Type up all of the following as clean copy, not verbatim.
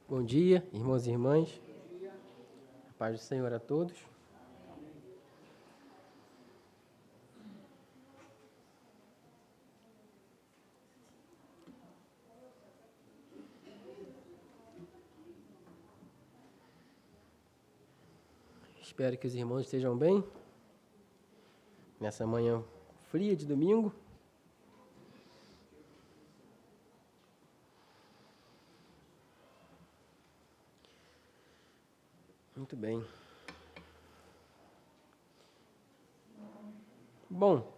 Bom dia, irmãos e irmãs. A paz do Senhor a todos. Espero que os irmãos estejam bem nessa manhã fria de domingo. Muito bem. Bom,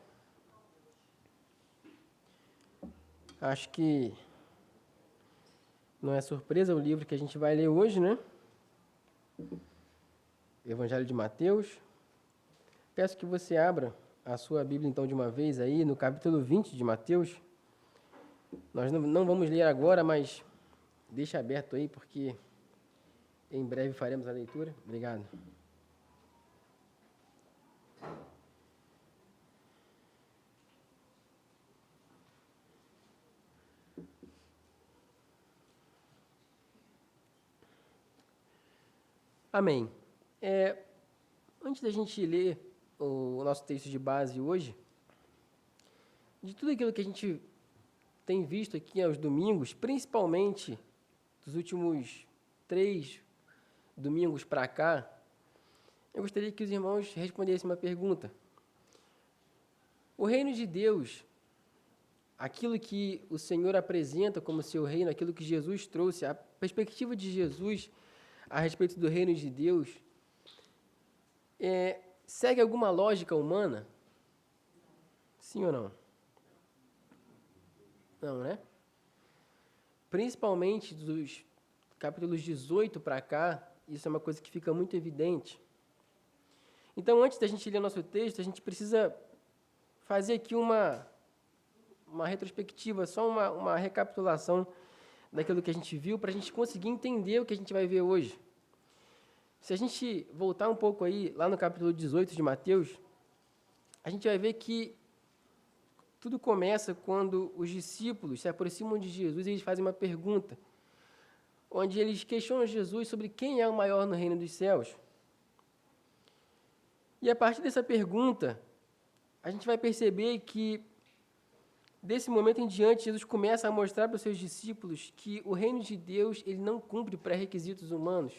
acho que não é surpresa o livro que a gente vai ler hoje, né? Evangelho de Mateus. Peço que você abra a sua Bíblia então de uma vez aí no capítulo 20 de Mateus. Nós não vamos ler agora, mas deixa aberto aí porque em breve faremos a leitura. Obrigado. Amém. Antes da gente ler o nosso texto de base hoje, de tudo aquilo que a gente tem visto aqui aos domingos, principalmente dos últimos 3 domingos para cá, eu gostaria que os irmãos respondessem uma pergunta. O reino de Deus, aquilo que o Senhor apresenta como seu reino, aquilo que Jesus trouxe, a perspectiva de Jesus a respeito do reino de Deus, segue alguma lógica humana? Sim ou não? Não, né? Principalmente dos capítulos 18 para cá, isso é uma coisa que fica muito evidente. Então, antes da gente ler nosso texto, a gente precisa fazer aqui uma retrospectiva, só uma recapitulação daquilo que a gente viu, para a gente conseguir entender o que a gente vai ver hoje. Se a gente voltar um pouco aí, lá no capítulo 18 de Mateus, a gente vai ver que tudo começa quando os discípulos se aproximam de Jesus e eles fazem uma pergunta, onde eles questionam Jesus sobre quem é o maior no reino dos céus. E a partir dessa pergunta, a gente vai perceber que, desse momento em diante, Jesus começa a mostrar para os seus discípulos que o reino de Deus ele não cumpre pré-requisitos humanos.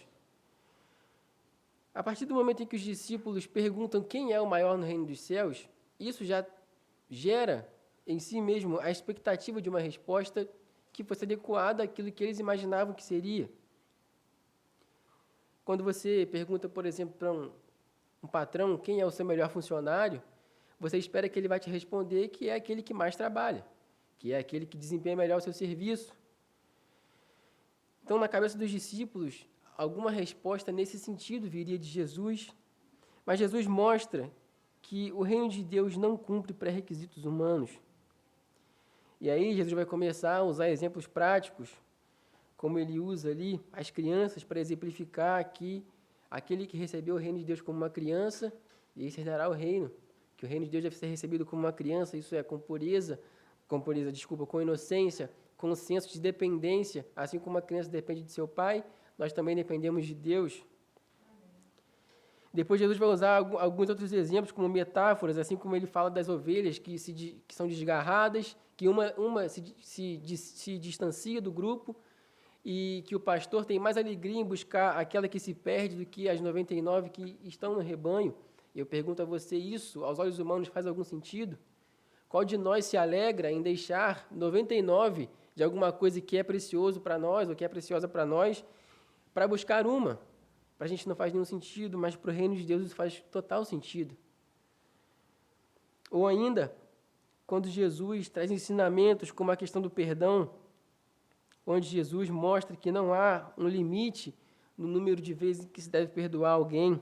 A partir do momento em que os discípulos perguntam quem é o maior no reino dos céus, isso já gera em si mesmo a expectativa de uma resposta que fosse adequada àquilo que eles imaginavam que seria. Quando você pergunta, por exemplo, para um patrão quem é o seu melhor funcionário, você espera que ele vai te responder que é aquele que mais trabalha, que é aquele que desempenha melhor o seu serviço. Então, na cabeça dos discípulos, alguma resposta nesse sentido viria de Jesus, mas Jesus mostra que o reino de Deus não cumpre pré-requisitos humanos. E aí Jesus vai começar a usar exemplos práticos, como ele usa ali as crianças para exemplificar que aquele que recebeu o reino de Deus como uma criança, esse herdará o reino, que o reino de Deus deve ser recebido como uma criança, isso é, com inocência, com senso de dependência, assim como a criança depende de seu pai, nós também dependemos de Deus. Depois Jesus vai usar alguns outros exemplos como metáforas, assim como ele fala das ovelhas que são desgarradas, que uma se distancia do grupo e que o pastor tem mais alegria em buscar aquela que se perde do que as 99 que estão no rebanho. Eu pergunto a você, isso aos olhos humanos faz algum sentido? Qual de nós se alegra em deixar 99 de alguma coisa que é precioso para nós ou que é preciosa para nós para buscar uma? Para a gente não faz nenhum sentido, mas para o reino de Deus isso faz total sentido. Ou ainda, quando Jesus traz ensinamentos como a questão do perdão, onde Jesus mostra que não há um limite no número de vezes que se deve perdoar alguém,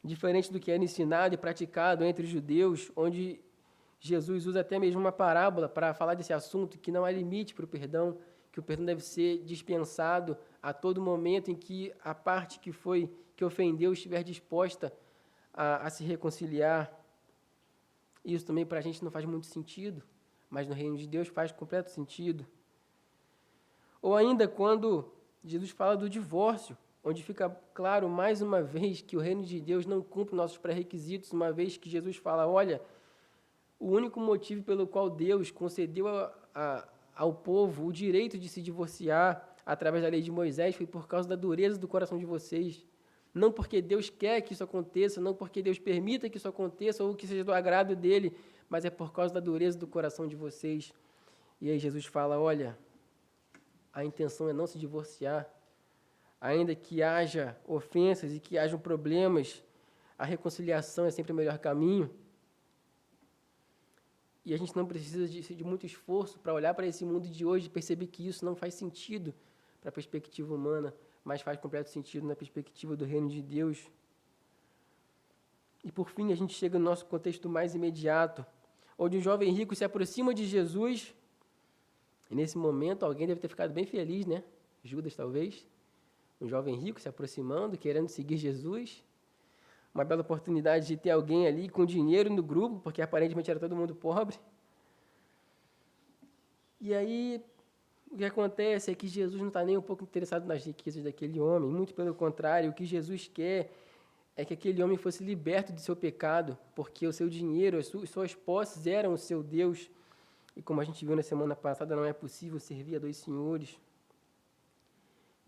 diferente do que era ensinado e praticado entre os judeus, onde Jesus usa até mesmo uma parábola para falar desse assunto, que não há limite para o perdão, que o perdão deve ser dispensado a todo momento em que a parte que ofendeu estiver disposta a se reconciliar. Isso também para a gente não faz muito sentido, mas no reino de Deus faz completo sentido. Ou ainda quando Jesus fala do divórcio, onde fica claro mais uma vez que o reino de Deus não cumpre nossos pré-requisitos, uma vez que Jesus fala, olha, o único motivo pelo qual Deus concedeu ao povo o direito de se divorciar através da lei de Moisés foi por causa da dureza do coração de vocês. Não porque Deus quer que isso aconteça, não porque Deus permita que isso aconteça ou que seja do agrado dele, mas é por causa da dureza do coração de vocês. E aí Jesus fala, olha, a intenção é não se divorciar, ainda que haja ofensas e que hajam problemas, a reconciliação é sempre o melhor caminho. E a gente não precisa de muito esforço para olhar para esse mundo de hoje e perceber que isso não faz sentido para a perspectiva humana, mas faz completo sentido na perspectiva do reino de Deus. E, por fim, a gente chega no nosso contexto mais imediato, onde um jovem rico se aproxima de Jesus, e nesse momento alguém deve ter ficado bem feliz, né? Judas, talvez. Um jovem rico se aproximando, querendo seguir Jesus. Uma bela oportunidade de ter alguém ali com dinheiro no grupo, porque aparentemente era todo mundo pobre. E aí, o que acontece é que Jesus não está nem um pouco interessado nas riquezas daquele homem, muito pelo contrário, o que Jesus quer é que aquele homem fosse liberto do seu pecado, porque o seu dinheiro, as suas posses eram o seu Deus, e como a gente viu na semana passada, não é possível servir a dois senhores.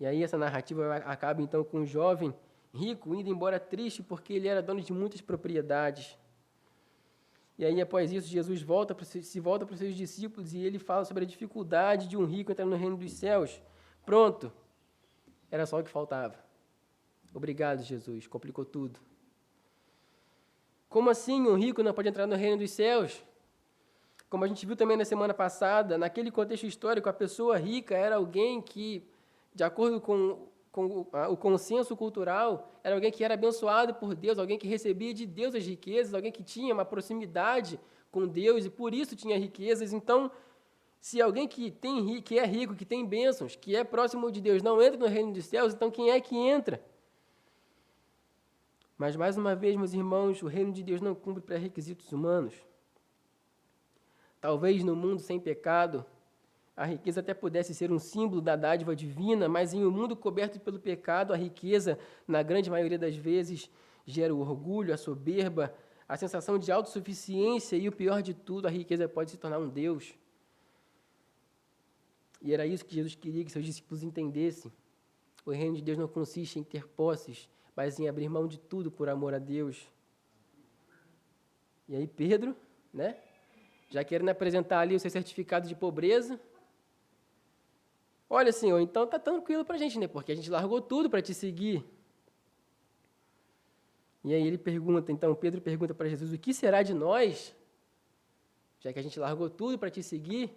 E aí essa narrativa acaba então com um jovem rico, indo embora triste, porque ele era dono de muitas propriedades. E aí, após isso, Jesus se volta para os seus discípulos e ele fala sobre a dificuldade de um rico entrar no reino dos céus. Pronto. Era só o que faltava. Obrigado, Jesus. Complicou tudo. Como assim um rico não pode entrar no reino dos céus? Como a gente viu também na semana passada, naquele contexto histórico, a pessoa rica era alguém que, de acordo com o consenso cultural, era alguém que era abençoado por Deus, alguém que recebia de Deus as riquezas, alguém que tinha uma proximidade com Deus e por isso tinha riquezas. Então, se alguém que é rico, que tem bênçãos, que é próximo de Deus, não entra no reino dos céus, então quem é que entra? Mas, mais uma vez, meus irmãos, o reino de Deus não cumpre pré-requisitos humanos. Talvez no mundo sem pecado, a riqueza até pudesse ser um símbolo da dádiva divina, mas em um mundo coberto pelo pecado, a riqueza, na grande maioria das vezes, gera o orgulho, a soberba, a sensação de autossuficiência e, o pior de tudo, a riqueza pode se tornar um Deus. E era isso que Jesus queria que seus discípulos entendessem. O reino de Deus não consiste em ter posses, mas em abrir mão de tudo por amor a Deus. E aí Pedro, né, já querendo apresentar ali o seu certificado de pobreza, olha, Senhor, então está tranquilo para a gente, né? Porque a gente largou tudo para te seguir. E aí Pedro pergunta para Jesus, o que será de nós, já que a gente largou tudo para te seguir?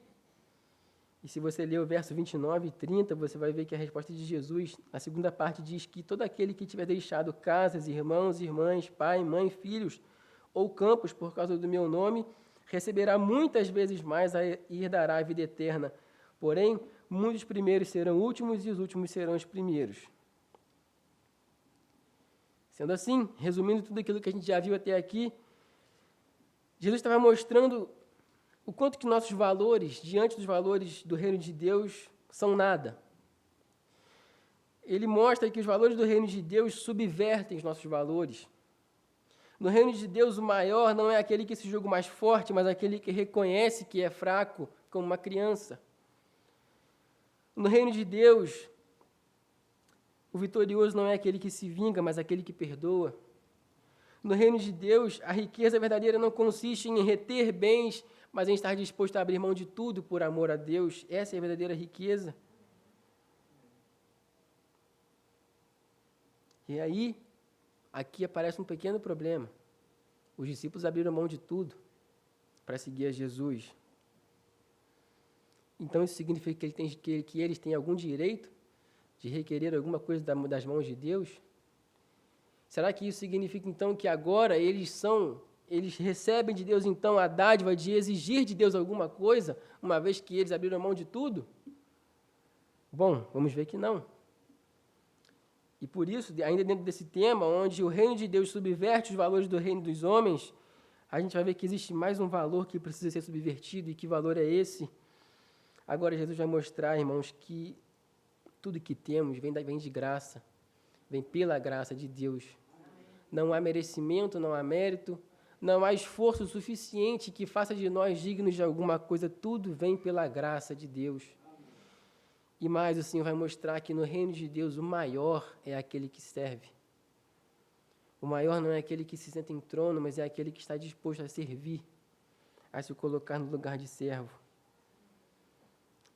E se você ler o verso 29 e 30, você vai ver que a resposta de Jesus, na segunda parte, diz que todo aquele que tiver deixado casas, irmãos, irmãs, pai, mãe, filhos ou campos por causa do meu nome, receberá muitas vezes mais e herdará a vida eterna. Porém, muitos primeiros serão últimos e os últimos serão os primeiros. Sendo assim, resumindo tudo aquilo que a gente já viu até aqui, Jesus estava mostrando o quanto que nossos valores, diante dos valores do reino de Deus, são nada. Ele mostra que os valores do reino de Deus subvertem os nossos valores. No reino de Deus, o maior não é aquele que se julga mais forte, mas aquele que reconhece que é fraco, como uma criança. No reino de Deus, o vitorioso não é aquele que se vinga, mas aquele que perdoa. No reino de Deus, a riqueza verdadeira não consiste em reter bens, mas em estar disposto a abrir mão de tudo por amor a Deus. Essa é a verdadeira riqueza. E aí, aqui aparece um pequeno problema. Os discípulos abriram mão de tudo para seguir a Jesus. Então, isso significa que eles têm algum direito de requerer alguma coisa das mãos de Deus? Será que isso significa, então, que agora eles recebem de Deus, então, a dádiva de exigir de Deus alguma coisa, uma vez que eles abriram mão de tudo? Bom, vamos ver que não. E por isso, ainda dentro desse tema, onde o reino de Deus subverte os valores do reino dos homens, a gente vai ver que existe mais um valor que precisa ser subvertido, e que valor é esse? Agora Jesus vai mostrar, irmãos, que Tudo que temos vem de graça, vem pela graça de Deus. Não há merecimento, não há mérito, não há esforço suficiente que faça de nós dignos de alguma coisa, tudo vem pela graça de Deus. E mais, o Senhor vai mostrar que no reino de Deus o maior é aquele que serve. O maior não é aquele que se senta em trono, mas é aquele que está disposto a servir, a se colocar no lugar de servo.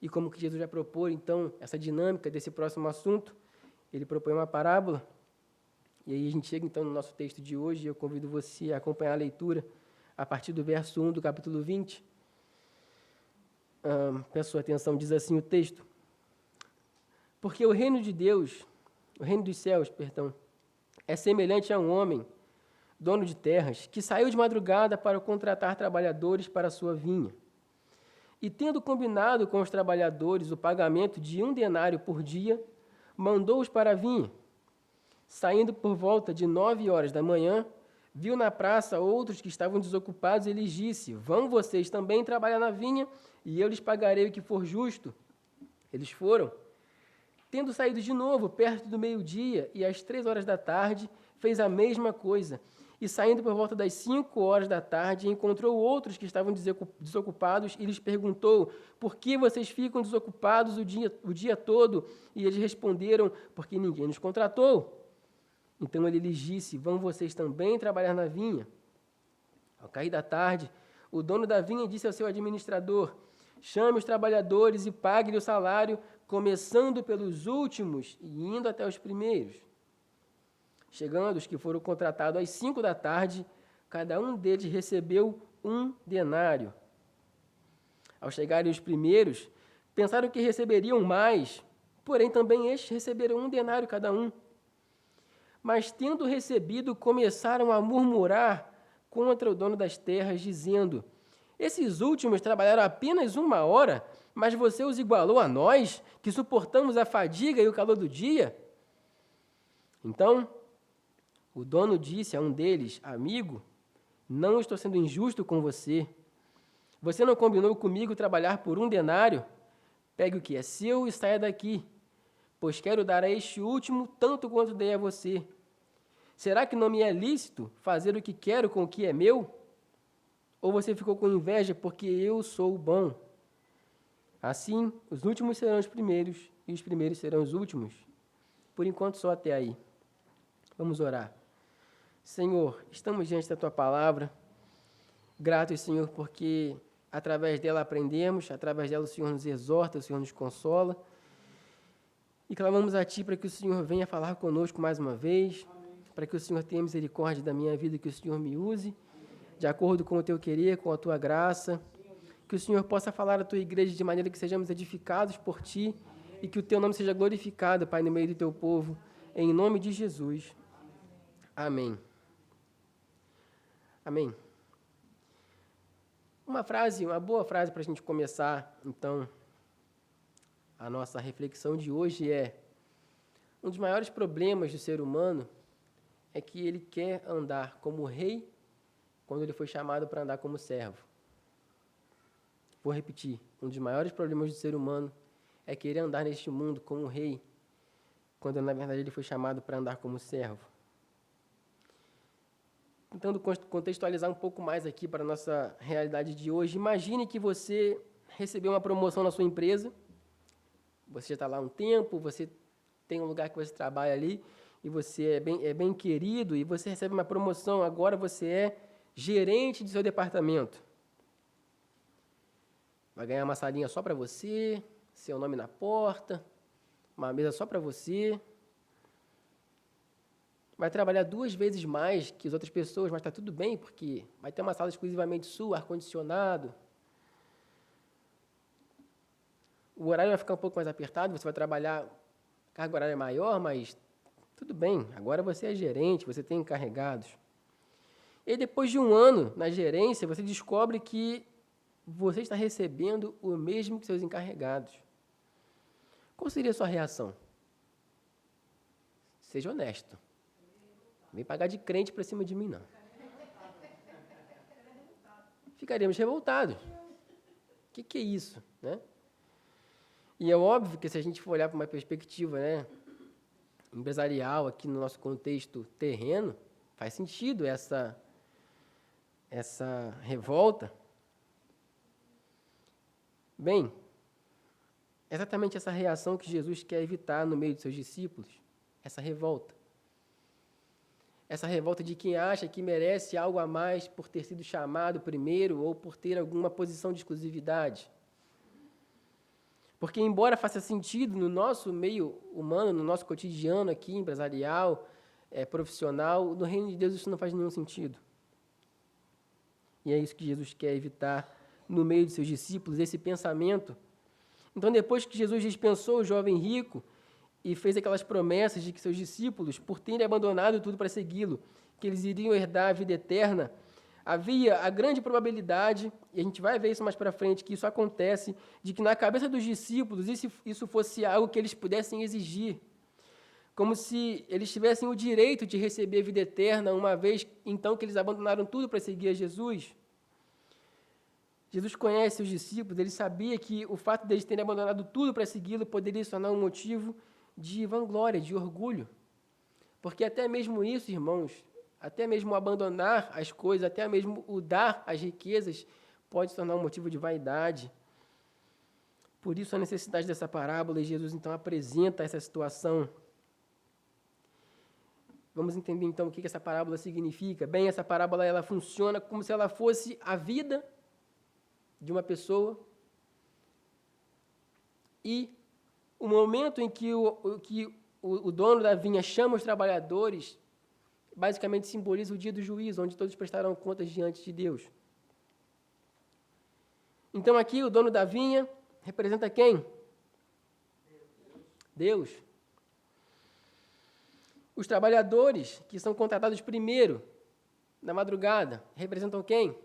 E como que Jesus vai propor, então, essa dinâmica desse próximo assunto? Ele propõe uma parábola. E aí a gente chega, então, no nosso texto de hoje, e eu convido você a acompanhar a leitura a partir do verso 1 do capítulo 20. Peço sua atenção, diz assim o texto. Porque o reino de Deus, o reino dos céus, é semelhante a um homem, dono de terras, que saiu de madrugada para contratar trabalhadores para a sua vinha. E tendo combinado com os trabalhadores o pagamento de 1 denário por dia, mandou-os para a vinha. Saindo por volta de 9 horas da manhã, viu na praça outros que estavam desocupados e lhes disse: vão vocês também trabalhar na vinha, e eu lhes pagarei o que for justo. Eles foram. Tendo saído de novo, perto do meio-dia, e às 3 horas da tarde, fez a mesma coisa. E saindo por volta das 5 horas da tarde, encontrou outros que estavam desocupados e lhes perguntou: por que vocês ficam desocupados o dia todo? E eles responderam: porque ninguém nos contratou. Então ele lhes disse: vão vocês também trabalhar na vinha. Ao cair da tarde, o dono da vinha disse ao seu administrador: chame os trabalhadores e pague-lhe o salário, começando pelos últimos e indo até os primeiros. Chegando os que foram contratados às 5 da tarde, cada um deles recebeu 1 denário. Ao chegarem os primeiros, pensaram que receberiam mais, porém também estes receberam 1 denário cada um. Mas, tendo recebido, começaram a murmurar contra o dono das terras, dizendo: esses últimos trabalharam apenas 1 hora, mas você os igualou a nós, que suportamos a fadiga e o calor do dia? Então, o dono disse a um deles: amigo, não estou sendo injusto com você. Você não combinou comigo trabalhar por 1 denário? Pegue o que é seu e saia daqui, pois quero dar a este último tanto quanto dei a você. Será que não me é lícito fazer o que quero com o que é meu? Ou você ficou com inveja porque eu sou bom? Assim, os últimos serão os primeiros e os primeiros serão os últimos. Por enquanto, só até aí. Vamos orar. Senhor, estamos diante da Tua palavra, gratos, Senhor, porque através dela aprendemos, através dela o Senhor nos exorta, o Senhor nos consola, e clamamos a Ti para que o Senhor venha falar conosco mais uma vez, para que o Senhor tenha misericórdia da minha vida, que o Senhor me use, de acordo com o Teu querer, com a Tua graça, que o Senhor possa falar à Tua igreja de maneira que sejamos edificados por Ti, e que o Teu nome seja glorificado, Pai, no meio do Teu povo, em nome de Jesus. Amém. Amém. Uma boa frase para a gente começar, então, a nossa reflexão de hoje é: um dos maiores problemas do ser humano é que ele quer andar como rei quando ele foi chamado para andar como servo. Vou repetir: um dos maiores problemas do ser humano é querer andar neste mundo como rei, quando na verdade ele foi chamado para andar como servo. Tentando contextualizar um pouco mais aqui para a nossa realidade de hoje, imagine que você recebeu uma promoção na sua empresa, você já está lá há um tempo, você tem um lugar que você trabalha ali, e você é bem querido, e você recebe uma promoção, agora você é gerente do seu departamento. Vai ganhar uma salinha só para você, seu nome na porta, uma mesa só para você. Vai trabalhar 2 vezes mais que as outras pessoas, mas está tudo bem, porque vai ter uma sala exclusivamente sua, ar-condicionado. O horário vai ficar um pouco mais apertado, você vai trabalhar, carga horária maior, mas tudo bem, agora você é gerente, você tem encarregados. E depois de 1 ano na gerência, você descobre que você está recebendo o mesmo que seus encarregados. Qual seria a sua reação? Seja honesto. Não vem pagar de crente para cima de mim, não. Ficaríamos revoltados. O que é isso, né? E é óbvio que se a gente for olhar para uma perspectiva, né, empresarial aqui no nosso contexto terreno, faz sentido essa revolta. Bem, exatamente essa reação que Jesus quer evitar no meio de seus discípulos, essa revolta. Essa revolta de quem acha que merece algo a mais por ter sido chamado primeiro ou por ter alguma posição de exclusividade. Porque, embora faça sentido no nosso meio humano, no nosso cotidiano aqui, empresarial, profissional, no reino de Deus isso não faz nenhum sentido. E é isso que Jesus quer evitar no meio de seus discípulos, esse pensamento. Então, depois que Jesus dispensou o jovem rico e fez aquelas promessas de que seus discípulos, por terem abandonado tudo para segui-lo, que eles iriam herdar a vida eterna, havia a grande probabilidade, e a gente vai ver isso mais para frente, que isso acontece, de que na cabeça dos discípulos isso fosse algo que eles pudessem exigir, como se eles tivessem o direito de receber a vida eterna, uma vez então que eles abandonaram tudo para seguir a Jesus. Jesus conhece os discípulos, ele sabia que o fato deles terem abandonado tudo para segui-lo poderia se tornar um motivo de vanglória, de orgulho. Porque até mesmo isso, irmãos, até mesmo abandonar as coisas, até mesmo o dar as riquezas, pode se tornar um motivo de vaidade. Por isso a necessidade dessa parábola, e Jesus então apresenta essa situação. Vamos entender então o que essa parábola significa. Bem, essa parábola ela funciona como se ela fosse a vida de uma pessoa e o momento em que o dono da vinha chama os trabalhadores basicamente simboliza o dia do juízo, onde todos prestarão contas diante de Deus. Então aqui o dono da vinha representa quem? Deus. Os trabalhadores que são contratados primeiro, na madrugada, representam quem?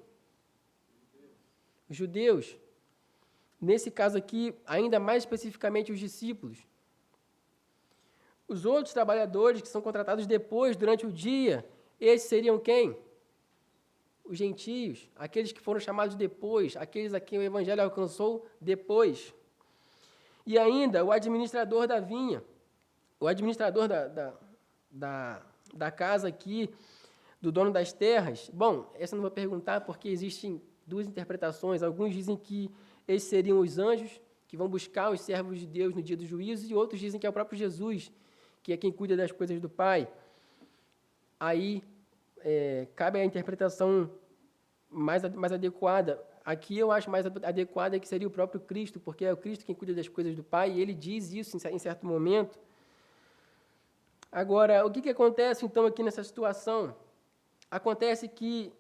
Os judeus. Nesse caso aqui, ainda mais especificamente os discípulos. Os outros trabalhadores que são contratados depois, durante o dia, esses seriam quem? Os gentios, aqueles que foram chamados depois, aqueles a quem o evangelho alcançou depois. E ainda o administrador da vinha, o administrador da casa aqui, do dono das terras. Bom, essa eu não vou perguntar porque existem duas interpretações. Alguns dizem que esses seriam os anjos que vão buscar os servos de Deus no dia do juízo, e outros dizem que é o próprio Jesus, que é quem cuida das coisas do Pai. Aí cabe a interpretação mais adequada. Aqui eu acho mais adequada que seria o próprio Cristo, porque é o Cristo quem cuida das coisas do Pai, e ele diz isso em certo momento. Agora, o que acontece então aqui nessa situação? Acontece que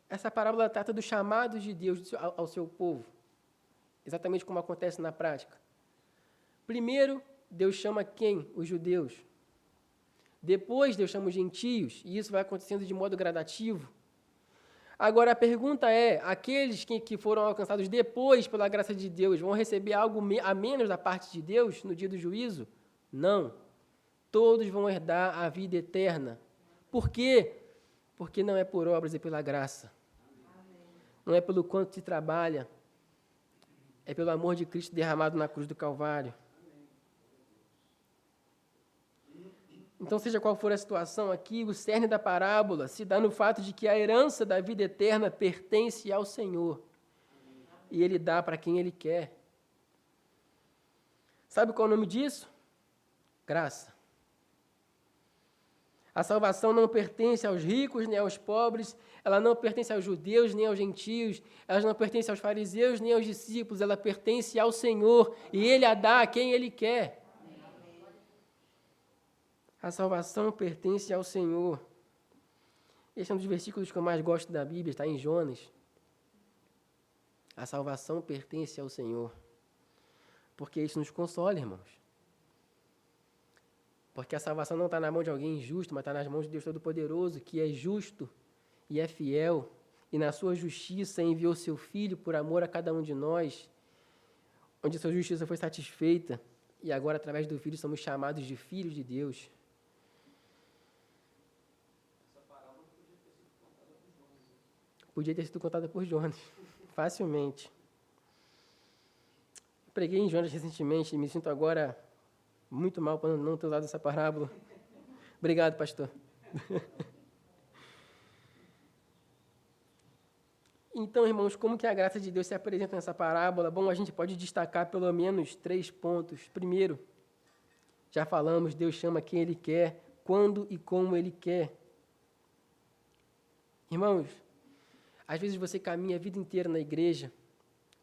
essa parábola trata do chamado de Deus ao seu povo, exatamente como acontece na prática. Primeiro, Deus chama quem? Os judeus. Depois, Deus chama os gentios, e isso vai acontecendo de modo gradativo. Agora, a pergunta é, aqueles que foram alcançados depois pela graça de Deus vão receber algo a menos da parte de Deus no dia do juízo? Não. Todos vão herdar a vida eterna. Por quê? Porque não é por obras, é pela graça. Não é pelo quanto se trabalha, é pelo amor de Cristo derramado na cruz do Calvário. Então, seja qual for a situação aqui, o cerne da parábola se dá no fato de que a herança da vida eterna pertence ao Senhor. E Ele dá para quem Ele quer. Sabe qual é o nome disso? Graça. A salvação não pertence aos ricos nem aos pobres, ela não pertence aos judeus nem aos gentios, ela não pertence aos fariseus nem aos discípulos, ela pertence ao Senhor, e Ele a dá a quem Ele quer. A salvação pertence ao Senhor. Esse é um dos versículos que eu mais gosto da Bíblia, está em Jonas. A salvação pertence ao Senhor. Porque isso nos consola, irmãos. Porque a salvação não está na mão de alguém injusto, mas está nas mãos de Deus Todo-Poderoso, que é justo e é fiel, e na sua justiça enviou seu Filho por amor a cada um de nós, onde sua justiça foi satisfeita, e agora, através do Filho, somos chamados de filhos de Deus. Podia ter sido contada por Jonas, facilmente. preguei em Jonas recentemente e me sinto agora muito mal por não ter usado essa parábola. Obrigado, pastor. Então, irmãos, como que a graça de Deus se apresenta nessa parábola? Bom, a gente pode destacar pelo menos 3 pontos. Primeiro, já falamos, Deus chama quem Ele quer, quando e como Ele quer. Irmãos, às vezes você caminha a vida inteira na igreja,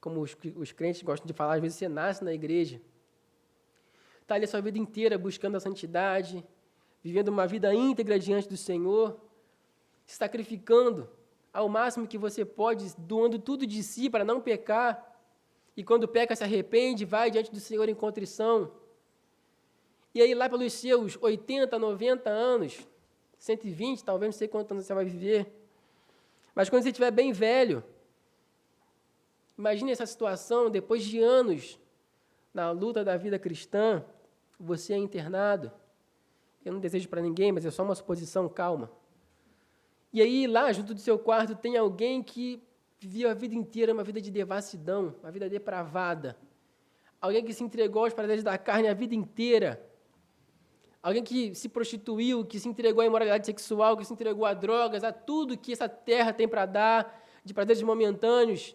como os crentes gostam de falar, às vezes você nasce na igreja, está ali a sua vida inteira buscando a santidade, vivendo uma vida íntegra diante do Senhor, se sacrificando ao máximo que você pode, doando tudo de si para não pecar, e quando peca se arrepende, vai diante do Senhor em contrição. E aí lá pelos seus 80, 90 anos, 120, talvez, não sei quantos anos você vai viver, mas quando você estiver bem velho, imagine essa situação, depois de anos na luta da vida cristã, você é internado. Eu não desejo para ninguém, mas é só uma suposição, calma. E aí, lá, junto do seu quarto, tem alguém que viveu a vida inteira uma vida de devassidão, uma vida depravada. Alguém que se entregou aos prazeres da carne a vida inteira. Alguém que se prostituiu, que se entregou à imoralidade sexual, que se entregou a drogas, a tudo que essa terra tem para dar, de prazeres momentâneos.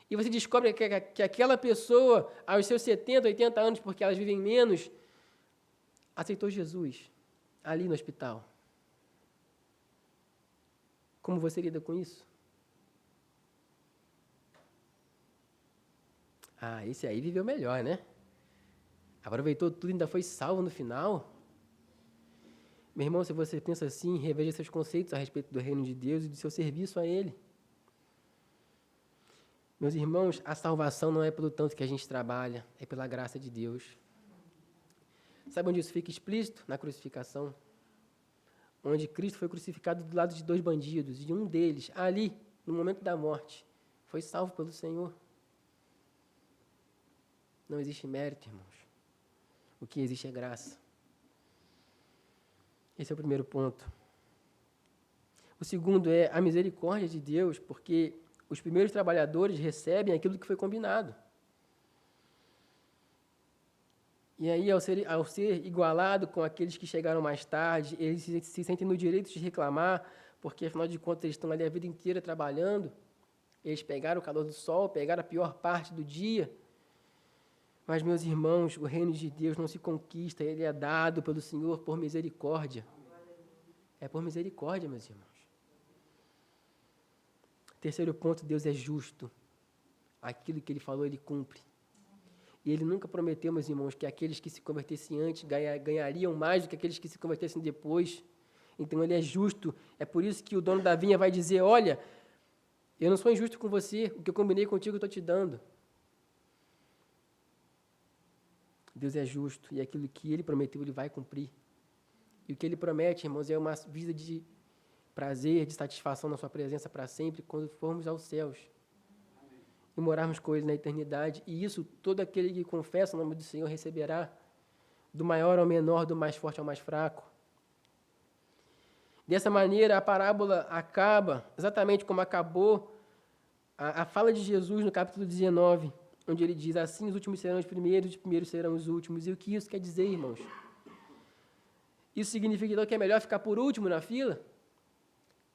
E você descobre que aquela pessoa, aos seus 70, 80 anos, porque elas vivem menos, aceitou Jesus ali no hospital. Como você lida com isso? Ah, esse aí viveu melhor, né? Aproveitou tudo e ainda foi salvo no final. Meu irmão, se você pensa assim, reveja seus conceitos a respeito do reino de Deus e do seu serviço a Ele. Meus irmãos, a salvação não é pelo tanto que a gente trabalha, é pela graça de Deus. Sabe onde isso fica explícito? Na crucificação. Onde Cristo foi crucificado do lado de 2 bandidos, e um deles, ali, no momento da morte, foi salvo pelo Senhor. Não existe mérito, irmãos. O que existe é graça. Esse é o primeiro ponto. O segundo é a misericórdia de Deus, porque os primeiros trabalhadores recebem aquilo que foi combinado. E aí, ao ser igualado com aqueles que chegaram mais tarde, eles se sentem no direito de reclamar, porque, afinal de contas, eles estão ali a vida inteira trabalhando, eles pegaram o calor do sol, pegaram a pior parte do dia. Mas, meus irmãos, o reino de Deus não se conquista, ele é dado pelo Senhor por misericórdia. É por misericórdia, meus irmãos. Terceiro ponto, Deus é justo. Aquilo que Ele falou, Ele cumpre. E Ele nunca prometeu, meus irmãos, que aqueles que se convertessem antes ganhariam mais do que aqueles que se convertessem depois. Então, Ele é justo. É por isso que o dono da vinha vai dizer, olha, eu não sou injusto com você, o que eu combinei contigo eu estou te dando. Deus é justo e aquilo que Ele prometeu, Ele vai cumprir. E o que Ele promete, irmãos, é uma vida de prazer, de satisfação na sua presença para sempre, quando formos aos céus. E morarmos com Ele na eternidade. E isso, todo aquele que confessa o nome do Senhor receberá, do maior ao menor, do mais forte ao mais fraco. Dessa maneira, a parábola acaba exatamente como acabou a fala de Jesus no capítulo 19, onde ele diz, assim os últimos serão os primeiros serão os últimos. E o que isso quer dizer, irmãos? Isso significa então que é melhor ficar por último na fila?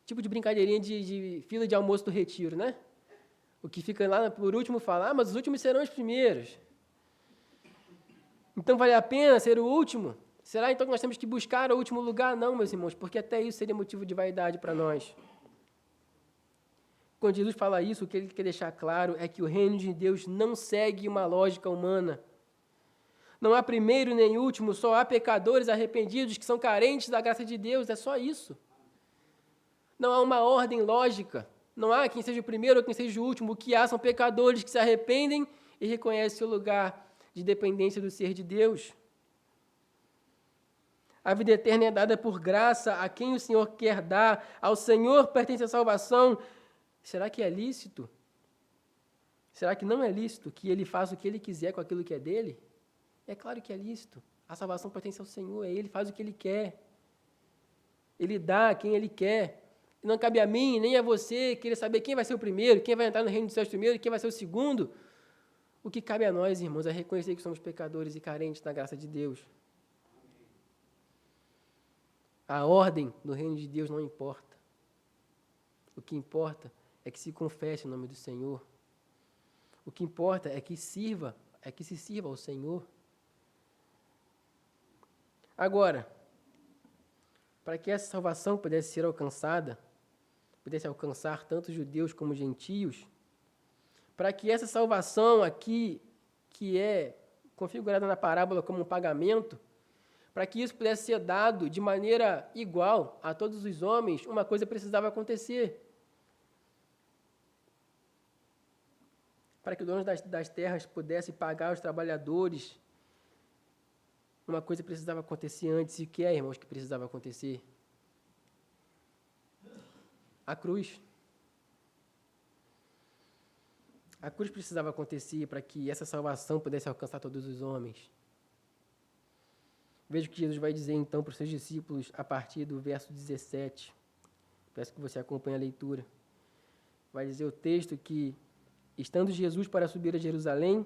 Tipo de brincadeirinha de fila de almoço do retiro, né? O que fica lá por último fala, mas os últimos serão os primeiros. Então vale a pena ser o último? Será então que nós temos que buscar o último lugar? Não, meus irmãos, porque até isso seria motivo de vaidade para nós. Quando Jesus fala isso, o que ele quer deixar claro é que o reino de Deus não segue uma lógica humana. Não há primeiro nem último, só há pecadores arrependidos que são carentes da graça de Deus, é só isso. Não há uma ordem lógica, não há quem seja o primeiro ou quem seja o último, o que há são pecadores que se arrependem e reconhecem seu lugar de dependência do ser de Deus. A vida eterna é dada por graça a quem o Senhor quer dar, ao Senhor pertence a salvação. Será que é lícito? Será que não é lícito que ele faça o que ele quiser com aquilo que é dele? É claro que é lícito. A salvação pertence ao Senhor, é Ele faz o que Ele quer. Ele dá a quem Ele quer. E não cabe a mim, nem a você, querer saber quem vai ser o primeiro, quem vai entrar no reino dos céus primeiro, quem vai ser o segundo. O que cabe a nós, irmãos, é reconhecer que somos pecadores e carentes da graça de Deus. A ordem do reino de Deus não importa. O que importa é que se confesse o nome do Senhor. O que importa é que se sirva ao Senhor. Agora, para que essa salvação pudesse ser alcançada, pudesse alcançar tanto judeus como gentios, para que essa salvação aqui, que é configurada na parábola como um pagamento, para que isso pudesse ser dado de maneira igual a todos os homens, uma coisa precisava acontecer. Para que o dono das terras pudesse pagar os trabalhadores, uma coisa precisava acontecer antes. E o que é, irmãos, que precisava acontecer? A cruz. A cruz precisava acontecer para que essa salvação pudesse alcançar todos os homens. Veja o que Jesus vai dizer, então, para os seus discípulos, a partir do verso 17. Peço que você acompanhe a leitura. Vai dizer o texto que, estando Jesus para subir a Jerusalém,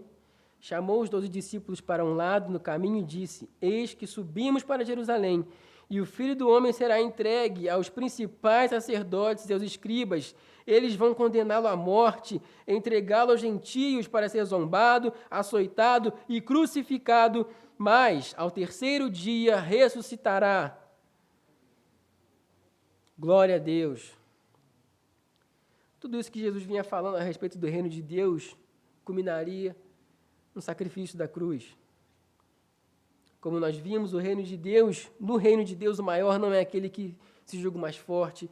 chamou os 12 discípulos para um lado no caminho e disse: Eis que subimos para Jerusalém, e o Filho do Homem será entregue aos principais sacerdotes e aos escribas. Eles vão condená-lo à morte, entregá-lo aos gentios para ser zombado, açoitado e crucificado, mas ao terceiro dia ressuscitará. Glória a Deus. Tudo isso que Jesus vinha falando a respeito do reino de Deus culminaria no sacrifício da cruz. Como nós vimos, o reino de Deus, no reino de Deus, o maior não é aquele que se julga mais forte,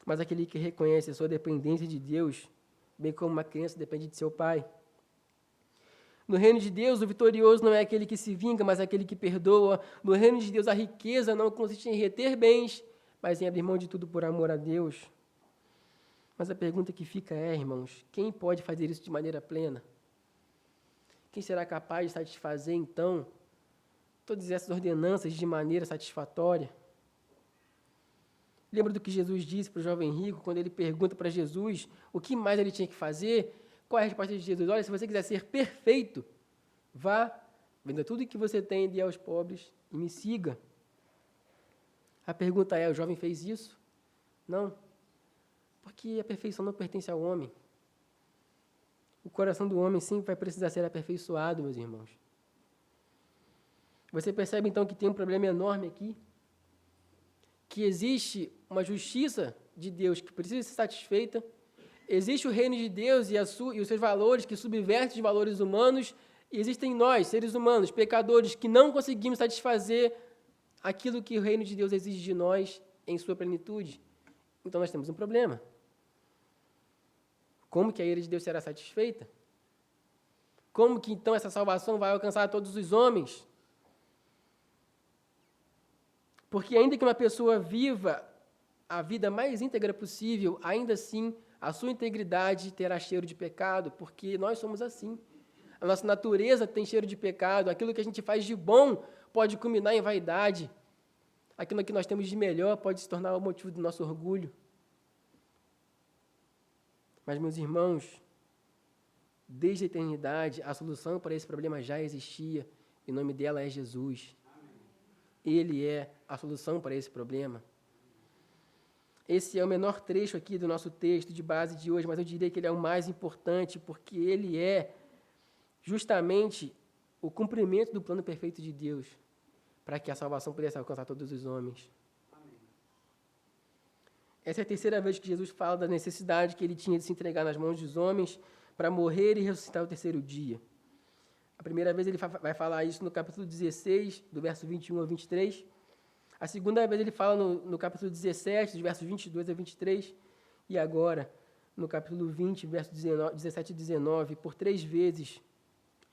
mas aquele que reconhece a sua dependência de Deus, bem como uma criança depende de seu pai. No reino de Deus, o vitorioso não é aquele que se vinga, mas aquele que perdoa. No reino de Deus, a riqueza não consiste em reter bens, mas em abrir mão de tudo por amor a Deus. Mas a pergunta que fica é, irmãos, quem pode fazer isso de maneira plena? Quem será capaz de satisfazer, então, todas essas ordenanças de maneira satisfatória? Lembra do que Jesus disse para o jovem rico, quando ele pergunta para Jesus o que mais ele tinha que fazer? Qual é a resposta de Jesus? Olha, se você quiser ser perfeito, vá, venda tudo o que você tem e dê aos pobres e me siga. A pergunta é, o jovem fez isso? Não, porque a perfeição não pertence ao homem. O coração do homem sempre vai precisar ser aperfeiçoado, meus irmãos. Você percebe, então, que tem um problema enorme aqui? Que existe uma justiça de Deus que precisa ser satisfeita, existe o reino de Deus e os seus valores que subvertem os valores humanos, e existem nós, seres humanos, pecadores, que não conseguimos satisfazer aquilo que o reino de Deus exige de nós em sua plenitude. Então nós temos um problema. Como que a ira de Deus será satisfeita? Como que então essa salvação vai alcançar todos os homens? Porque ainda que uma pessoa viva a vida mais íntegra possível, ainda assim a sua integridade terá cheiro de pecado, porque nós somos assim. A nossa natureza tem cheiro de pecado, aquilo que a gente faz de bom pode culminar em vaidade, aquilo que nós temos de melhor pode se tornar o motivo do nosso orgulho. Mas, meus irmãos, desde a eternidade, a solução para esse problema já existia, e o nome dela é Jesus. Ele é a solução para esse problema. Esse é o menor trecho aqui do nosso texto de base de hoje, mas eu diria que ele é o mais importante, porque ele é justamente o cumprimento do plano perfeito de Deus, para que a salvação pudesse alcançar todos os homens. Essa é a terceira vez que Jesus fala da necessidade que ele tinha de se entregar nas mãos dos homens para morrer e ressuscitar no terceiro dia. A primeira vez ele vai falar isso no capítulo 16, do verso 21 ao 23. A segunda vez ele fala no capítulo 17, dos versos 22 a 23. E agora, no capítulo 20, versos 17 e 19, por 3 vezes,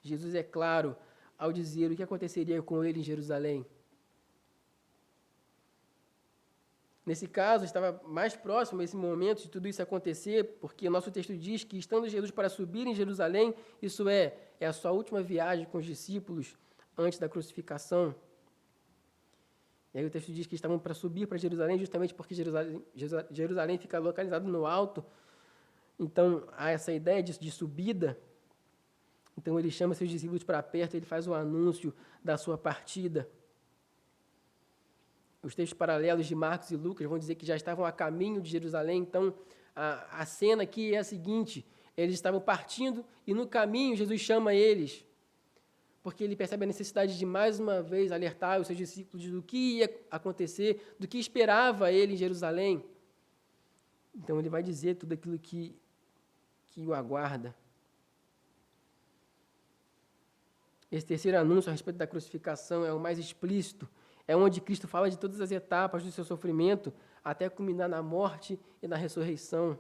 Jesus é claro ao dizer o que aconteceria com ele em Jerusalém. Nesse caso, estava mais próximo esse momento de tudo isso acontecer, porque o nosso texto diz que, estando Jesus para subir em Jerusalém, isso é a sua última viagem com os discípulos antes da crucificação. E aí o texto diz que estavam para subir para Jerusalém, justamente porque Jerusalém fica localizado no alto. Então, há essa ideia de subida. Então ele chama seus discípulos para perto, ele faz o anúncio da sua partida. Os textos paralelos de Marcos e Lucas vão dizer que já estavam a caminho de Jerusalém. Então a cena aqui é a seguinte: eles estavam partindo e no caminho Jesus chama eles, porque ele percebe a necessidade de mais uma vez alertar os seus discípulos do que ia acontecer, do que esperava ele em Jerusalém. Então ele vai dizer tudo aquilo que o aguarda. Esse terceiro anúncio a respeito da crucificação é o mais explícito, é onde Cristo fala de todas as etapas do seu sofrimento, até culminar na morte e na ressurreição.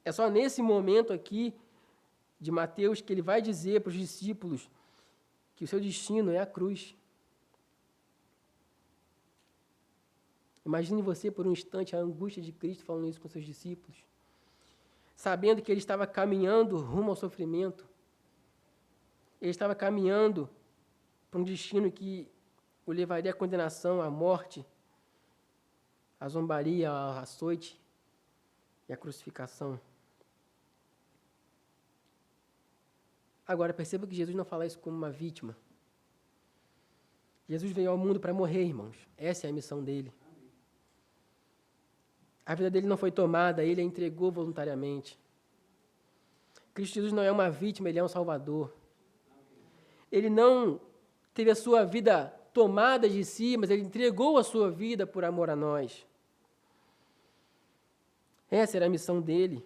É só nesse momento aqui de Mateus que ele vai dizer para os discípulos que o seu destino é a cruz. Imagine você por um instante a angústia de Cristo falando isso com seus discípulos, sabendo que ele estava caminhando rumo ao sofrimento. Ele estava caminhando para um destino que o levaria à condenação, à morte, à zombaria, ao açoite e à crucificação. Agora, perceba que Jesus não fala isso como uma vítima. Jesus veio ao mundo para morrer, irmãos. Essa é a missão dele. A vida dele não foi tomada, ele a entregou voluntariamente. Cristo Jesus não é uma vítima, ele é um salvador. Ele não teve a sua vida tomada de si, mas ele entregou a sua vida por amor a nós. Essa era a missão dele.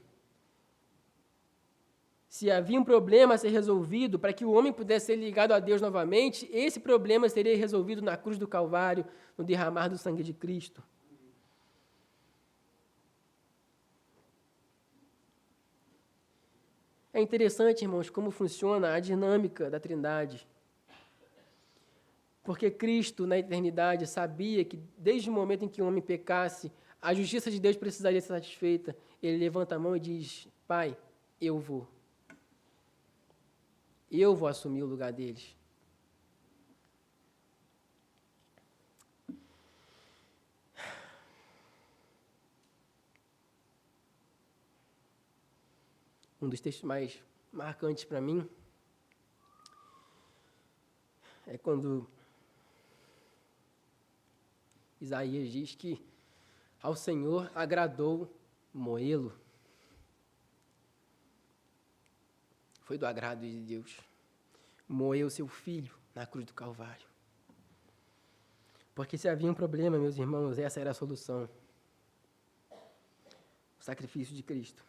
Se havia um problema a ser resolvido para que o homem pudesse ser ligado a Deus novamente, esse problema seria resolvido na cruz do Calvário, no derramar do sangue de Cristo. É interessante, irmãos, como funciona a dinâmica da Trindade. Porque Cristo, na eternidade, sabia que desde o momento em que o homem pecasse, a justiça de Deus precisaria ser satisfeita. Ele levanta a mão e diz: Pai, eu vou. Eu vou assumir o lugar deles. Um dos textos mais marcantes para mim é quando Isaías diz que ao Senhor agradou moê-lo. Foi do agrado de Deus. Moeu seu filho na cruz do Calvário. Porque se havia um problema, meus irmãos, essa era a solução. O sacrifício de Cristo.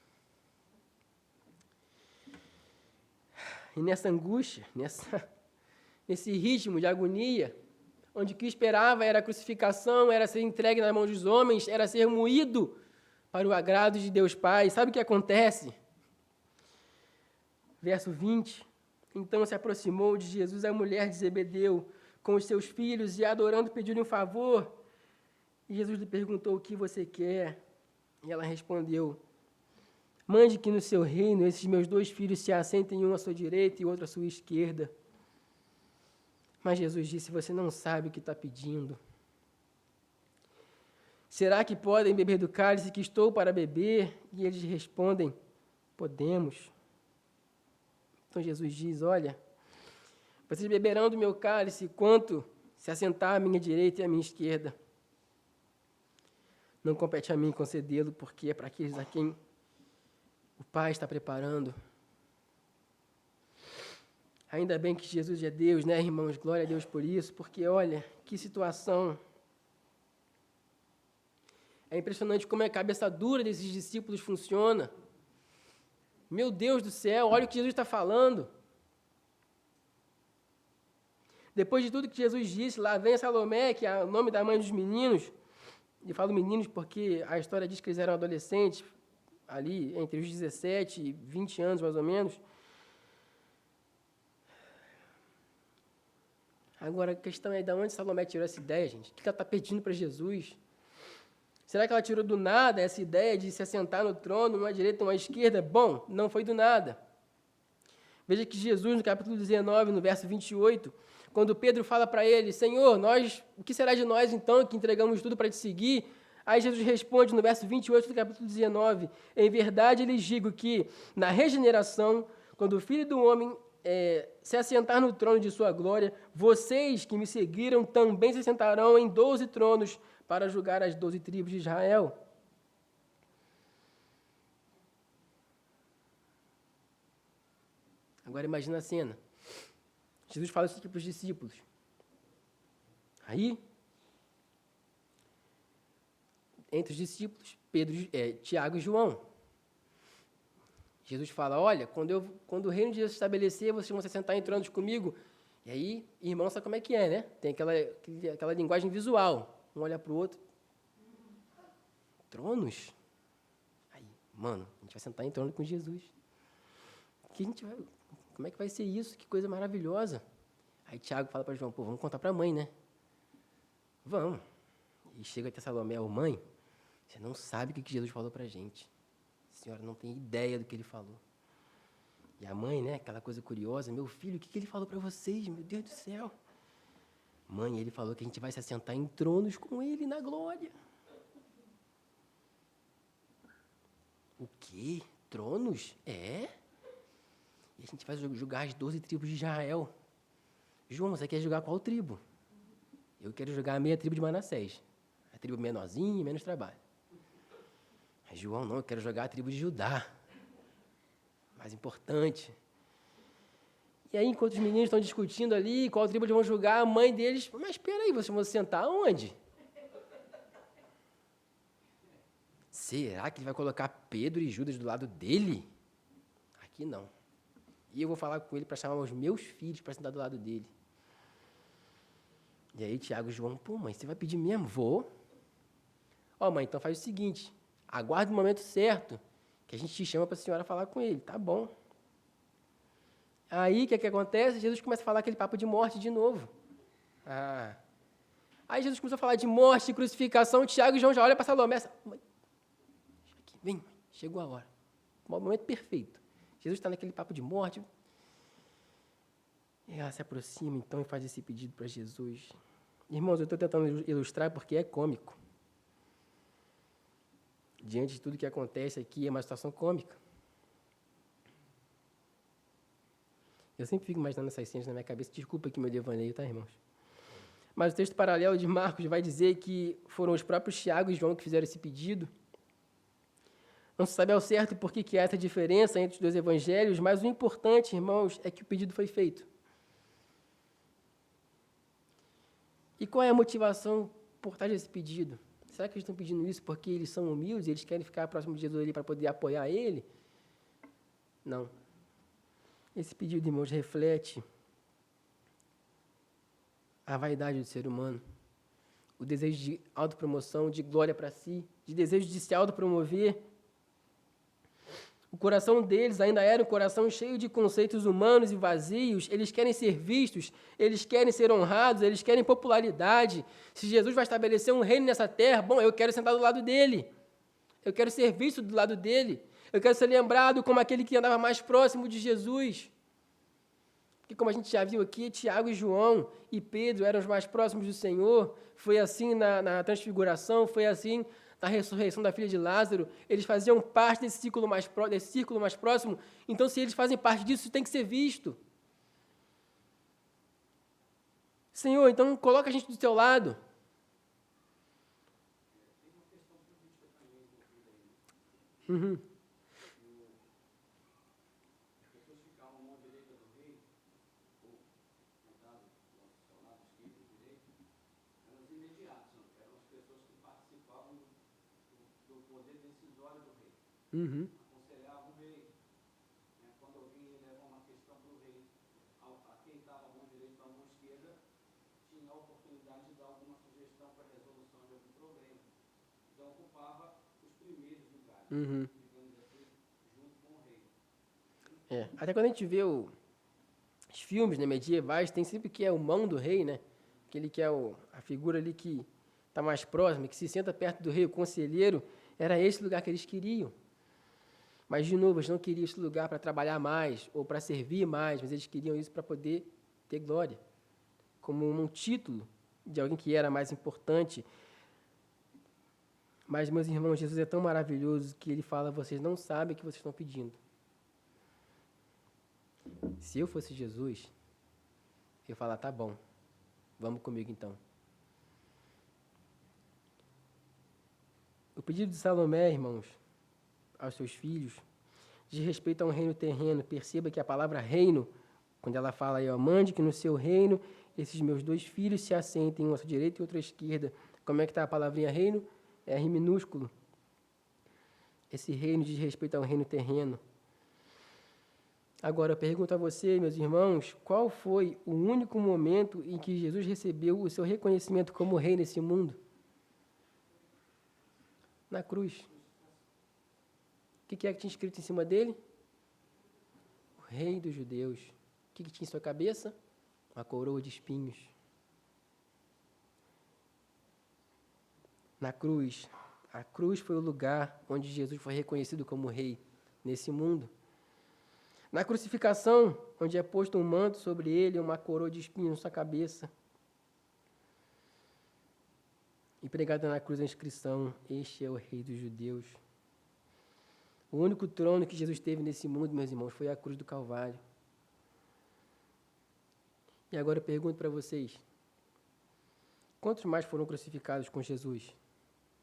E nessa angústia, nesse ritmo de agonia, onde o que esperava era a crucificação, era ser entregue nas mãos dos homens, era ser moído para o agrado de Deus Pai. Sabe o que acontece? Verso 20. Então se aproximou de Jesus a mulher de Zebedeu com os seus filhos e, adorando, pediu-lhe um favor. E Jesus lhe perguntou: o que você quer? E ela respondeu: mande que no seu reino esses meus 2 filhos se assentem, um à sua direita e outro à sua esquerda. Mas Jesus disse: você não sabe o que está pedindo. Será que podem beber do cálice que estou para beber? E eles respondem: podemos. Então Jesus diz: olha, vocês beberão do meu cálice quanto se assentar à minha direita e à minha esquerda. Não compete a mim concedê-lo, porque é para aqueles a quem o Pai está preparando. Ainda bem que Jesus é Deus, né, irmãos? Glória a Deus por isso, porque, olha, que situação. É impressionante como a cabeça dura desses discípulos funciona. Meu Deus do céu, olha o que Jesus está falando. Depois de tudo que Jesus disse, lá vem Salomé, que é o nome da mãe dos meninos. E falo meninos porque a história diz que eles eram adolescentes, ali entre os 17 e 20 anos, mais ou menos. Agora, a questão é de onde Salomé tirou essa ideia, gente? O que ela está pedindo para Jesus? Será que ela tirou do nada essa ideia de se assentar no trono, uma à direita e uma à esquerda? Bom, não foi do nada. Veja que Jesus, no capítulo 19, no verso 28, quando Pedro fala para ele: Senhor, o que será de nós então que entregamos tudo para te seguir? Aí Jesus responde no verso 28 do capítulo 19: em verdade lhes digo que, na regeneração, quando o Filho do Homem se assentar no trono de sua glória, vocês que me seguiram também se sentarão em 12 tronos para julgar as 12 tribos de Israel. Agora imagina a cena. Jesus fala isso aqui para os discípulos. Aí, entre os discípulos, Tiago e João. Jesus fala, olha, quando o reino de Deus se estabelecer, vocês vão se sentar em tronos comigo. E aí, irmão, sabe como é que é, né? Tem aquela linguagem visual. Um olha para o outro. Tronos? Aí, mano, a gente vai sentar em trono com Jesus. Como é que vai ser isso? Que coisa maravilhosa. Aí Tiago fala para João, vamos contar para a mãe, né? Vamos. E chega até Salomé, mãe, você não sabe o que Jesus falou para a gente. A senhora não tem ideia do que ele falou. E a mãe, né, aquela coisa curiosa, meu filho, o que ele falou para vocês? Meu Deus do céu. Mãe, ele falou que a gente vai se assentar em tronos com ele na glória. O quê? Tronos? É? E a gente vai julgar as 12 tribos de Israel. João, você quer julgar qual tribo? Eu quero julgar a meia tribo de Manassés. A tribo menorzinha e menos trabalho. Mas João, não, eu quero jogar a tribo de Judá. Mais importante. E aí, enquanto os meninos estão discutindo ali qual tribo eles vão julgar, a mãe deles, mas espera aí, vocês vão se sentar onde? Será que ele vai colocar Pedro e Judas do lado dele? Aqui não. E eu vou falar com ele para chamar os meus filhos para sentar do lado dele. E aí, Tiago e João, mãe, você vai pedir mesmo? Vou. Mãe, então faz o seguinte, aguarde o momento certo, que a gente te chama para a senhora falar com ele. Tá bom. Aí, o que acontece? Jesus começa a falar aquele papo de morte de novo. Aí Jesus começou a falar de morte, de crucificação, Tiago e João já olham para Salomé. Mãe, vem, chegou a hora. O momento perfeito. Jesus está naquele papo de morte. E ela se aproxima, então, e faz esse pedido para Jesus. Irmãos, eu estou tentando ilustrar porque é cômico. Diante de tudo que acontece aqui, é uma situação cômica. Eu sempre fico imaginando essas cenas na minha cabeça. Desculpa aqui meu devaneio, tá, irmãos? Mas o texto paralelo de Marcos vai dizer que foram os próprios Tiago e João que fizeram esse pedido. Não se sabe ao certo por que há essa diferença entre os dois evangelhos, mas o importante, irmãos, é que o pedido foi feito. E qual é a motivação por trás desse pedido? Será que eles estão pedindo isso porque eles são humildes e eles querem ficar próximo de Jesus ali para poder apoiar ele? Não. Esse pedido, irmãos, reflete a vaidade do ser humano, o desejo de autopromoção, de glória para si, de desejo de se autopromover. O coração deles ainda era um coração cheio de conceitos humanos e vazios. Eles querem ser vistos, eles querem ser honrados, eles querem popularidade. Se Jesus vai estabelecer um reino nessa terra, eu quero sentar do lado dele. Eu quero ser visto do lado dele. Eu quero ser lembrado como aquele que andava mais próximo de Jesus. Porque como a gente já viu aqui, Tiago e João e Pedro eram os mais próximos do Senhor. Foi assim na transfiguração, foi assim na ressurreição da filha de Lázaro. Eles faziam parte desse círculo mais próximo. Então, se eles fazem parte disso, isso tem que ser visto. Senhor, então coloca a gente do teu lado. Uhum. Uhum. Aconselhava o rei. Quando alguém levava uma questão para o rei, a quem estava à mão direita ou à mão esquerda, tinha a oportunidade de dar alguma sugestão para a resolução de algum problema. Então, ocupava os primeiros lugares, digamos assim, junto com o rei. Até quando a gente vê os filmes, né, medievais, tem sempre que é o mão do rei, né? Aquele que é a figura ali que está mais próxima, que se senta perto do rei, o conselheiro. Era esse lugar que eles queriam. Mas, de novo, eles não queriam esse lugar para trabalhar mais ou para servir mais, mas eles queriam isso para poder ter glória, como um título de alguém que era mais importante. Mas, meus irmãos, Jesus é tão maravilhoso que ele fala, vocês não sabem o que vocês estão pedindo. Se eu fosse Jesus, eu ia falar, tá bom, vamos comigo então. O pedido de Salomé, irmãos, aos seus filhos, diz respeito a um reino terreno. Perceba que a palavra reino, quando ela fala aí, ó, mande que no seu reino esses meus 2 filhos se assentem, um à sua direita e outro à esquerda. Como é que está a palavrinha reino? É R minúsculo. Esse reino diz respeito a um reino terreno. Agora, eu pergunto a você, meus irmãos, qual foi o único momento em que Jesus recebeu o seu reconhecimento como rei nesse mundo? Na cruz. O que é que tinha escrito em cima dele? O rei dos judeus. O que tinha em sua cabeça? Uma coroa de espinhos. Na cruz. A cruz foi o lugar onde Jesus foi reconhecido como rei nesse mundo. Na crucificação, onde é posto um manto sobre ele, uma coroa de espinhos na sua cabeça. E pregada na cruz a inscrição, este é o rei dos judeus. O único trono que Jesus teve nesse mundo, meus irmãos, foi a cruz do Calvário. E agora eu pergunto para vocês, quantos mais foram crucificados com Jesus?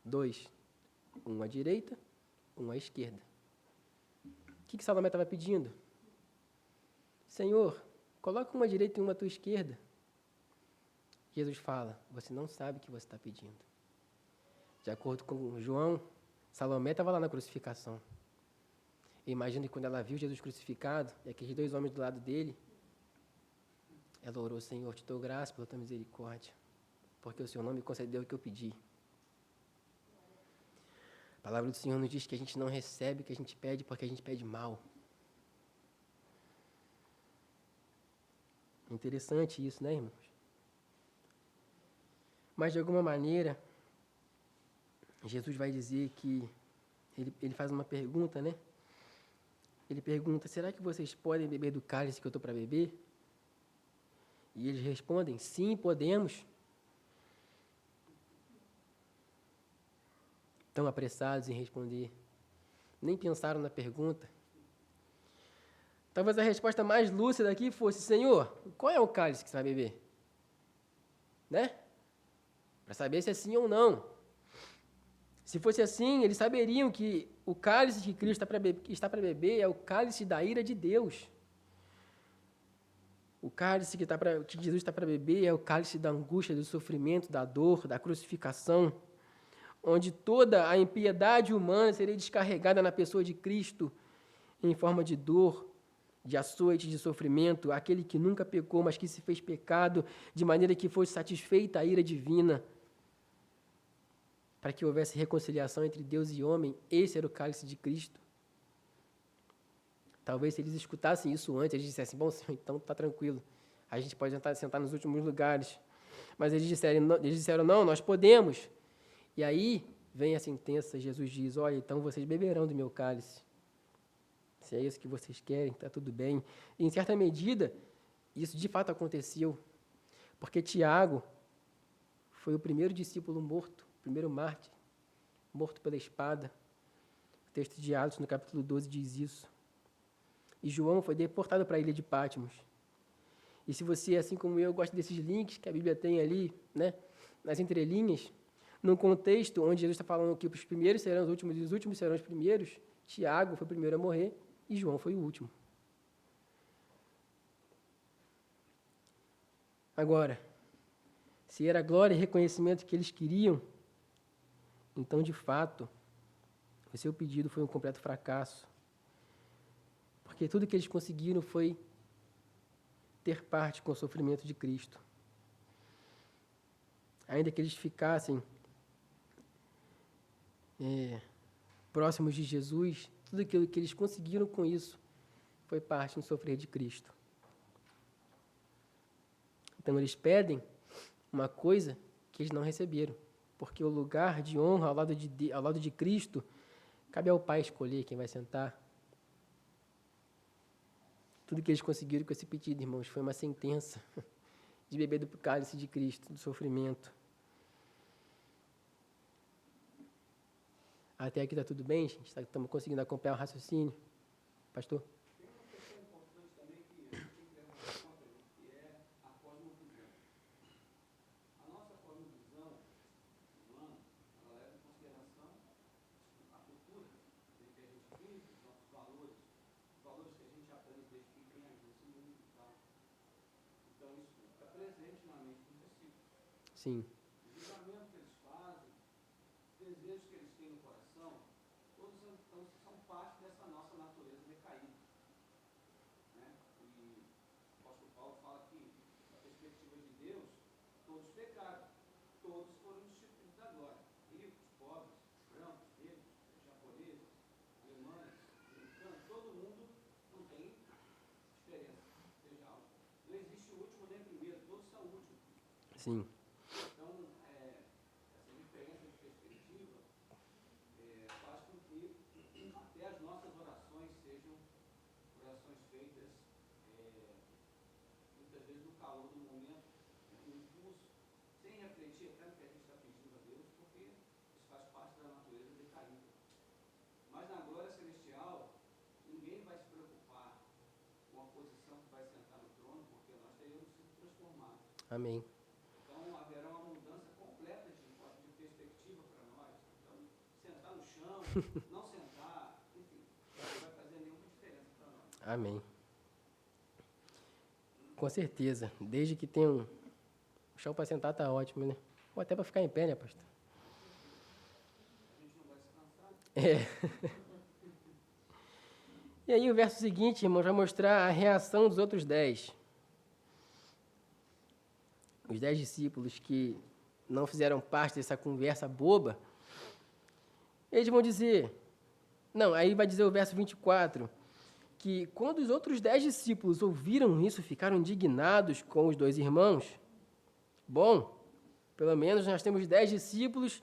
2. Um à direita, um à esquerda. O que Salomé estava pedindo? Senhor, coloca uma à direita e uma à tua esquerda. Jesus fala, você não sabe o que você está pedindo. De acordo com João, Salomé estava lá na crucificação. Eu imagino que quando ela viu Jesus crucificado, e aqueles 2 homens do lado dele, ela orou, Senhor, te dou graça pela tua misericórdia, porque o Senhor não me concedeu o que eu pedi. A palavra do Senhor nos diz que a gente não recebe o que a gente pede porque a gente pede mal. Interessante isso, né, irmãos? Mas, de alguma maneira, Jesus vai dizer que ele faz uma pergunta, né? Ele pergunta, será que vocês podem beber do cálice que eu estou para beber? E eles respondem, sim, podemos. Tão apressados em responder. Nem pensaram na pergunta. Talvez a resposta mais lúcida aqui fosse, Senhor, qual é o cálice que você vai beber? Né? Para saber se é sim ou não. Se fosse assim, eles saberiam que o cálice que Cristo está para beber é o cálice da ira de Deus. O cálice que Jesus está para beber é o cálice da angústia, do sofrimento, da dor, da crucificação, onde toda a impiedade humana seria descarregada na pessoa de Cristo em forma de dor, de açoite, de sofrimento, aquele que nunca pecou, mas que se fez pecado, de maneira que fosse satisfeita a ira divina, para que houvesse reconciliação entre Deus e homem. Esse era o cálice de Cristo. Talvez se eles escutassem isso antes, eles dissessem, bom, Senhor, então está tranquilo, a gente pode sentar nos últimos lugares. Mas eles disseram, não, nós podemos. E aí vem a sentença, Jesus diz, olha, então vocês beberão do meu cálice. Se é isso que vocês querem, está tudo bem. E, em certa medida, isso de fato aconteceu, porque Tiago foi o primeiro discípulo morto, o primeiro mártir, morto pela espada. O texto de Atos, no capítulo 12, diz isso. E João foi deportado para a ilha de Patmos. E se você, assim como eu, gosta desses links que a Bíblia tem ali, né, nas entrelinhas, num contexto onde Jesus está falando que os primeiros serão os últimos e os últimos serão os primeiros, Tiago foi o primeiro a morrer e João foi o último. Agora, se era glória e reconhecimento que eles queriam, então, de fato, o seu pedido foi um completo fracasso. Porque tudo que eles conseguiram foi ter parte com o sofrimento de Cristo. Ainda que eles ficassem próximos de Jesus, tudo aquilo que eles conseguiram com isso foi parte no sofrer de Cristo. Então, eles pedem uma coisa que eles não receberam, porque o lugar de honra ao lado de Cristo, cabe ao Pai escolher quem vai sentar. Tudo que eles conseguiram com esse pedido, irmãos, foi uma sentença de beber do cálice de Cristo, do sofrimento. Até aqui está tudo bem, gente? Estamos conseguindo acompanhar o raciocínio? Pastor? Tem uma questão importante também que diretamente dos discípulos. Sim. O julgamento que eles fazem, os desejos que eles têm no coração, todos então, são parte dessa nossa natureza decaída. Né? E o apóstolo Paulo fala que, da perspectiva de Deus, todos pecaram, todos foram destituídos da glória. Ricos, pobres, brancos, negros, japoneses, alemães, americanos, todo mundo não tem diferença. Seja algo. Não existe o último nem o primeiro, todos são últimos. Sim. Então, essa diferença de perspectiva faz com que até as nossas orações sejam orações feitas muitas vezes no calor do momento, no impulso, sem refletir até no que a gente está pedindo a Deus, porque isso faz parte da natureza decaída. Mas na glória celestial, ninguém vai se preocupar com a posição que vai sentar no trono, porque nós teremos sido transformados. Amém. Então, haverá uma mudança completa de perspectiva para nós. Então, sentar no chão, não sentar, enfim, não vai fazer nenhuma diferença para nós. Amém. Com certeza. Desde que tenha um chão para sentar, tá ótimo, né? Ou até para ficar em pé, né, pastor? A gente não vai se cansar. É. E aí o verso seguinte, irmãos, vai mostrar a reação dos outros 10. Os 10 discípulos que não fizeram parte dessa conversa boba, eles vão dizer... Não, aí vai dizer o verso 24, que quando os outros 10 discípulos ouviram isso, ficaram indignados com os 2 irmãos. Bom, pelo menos nós temos 10 discípulos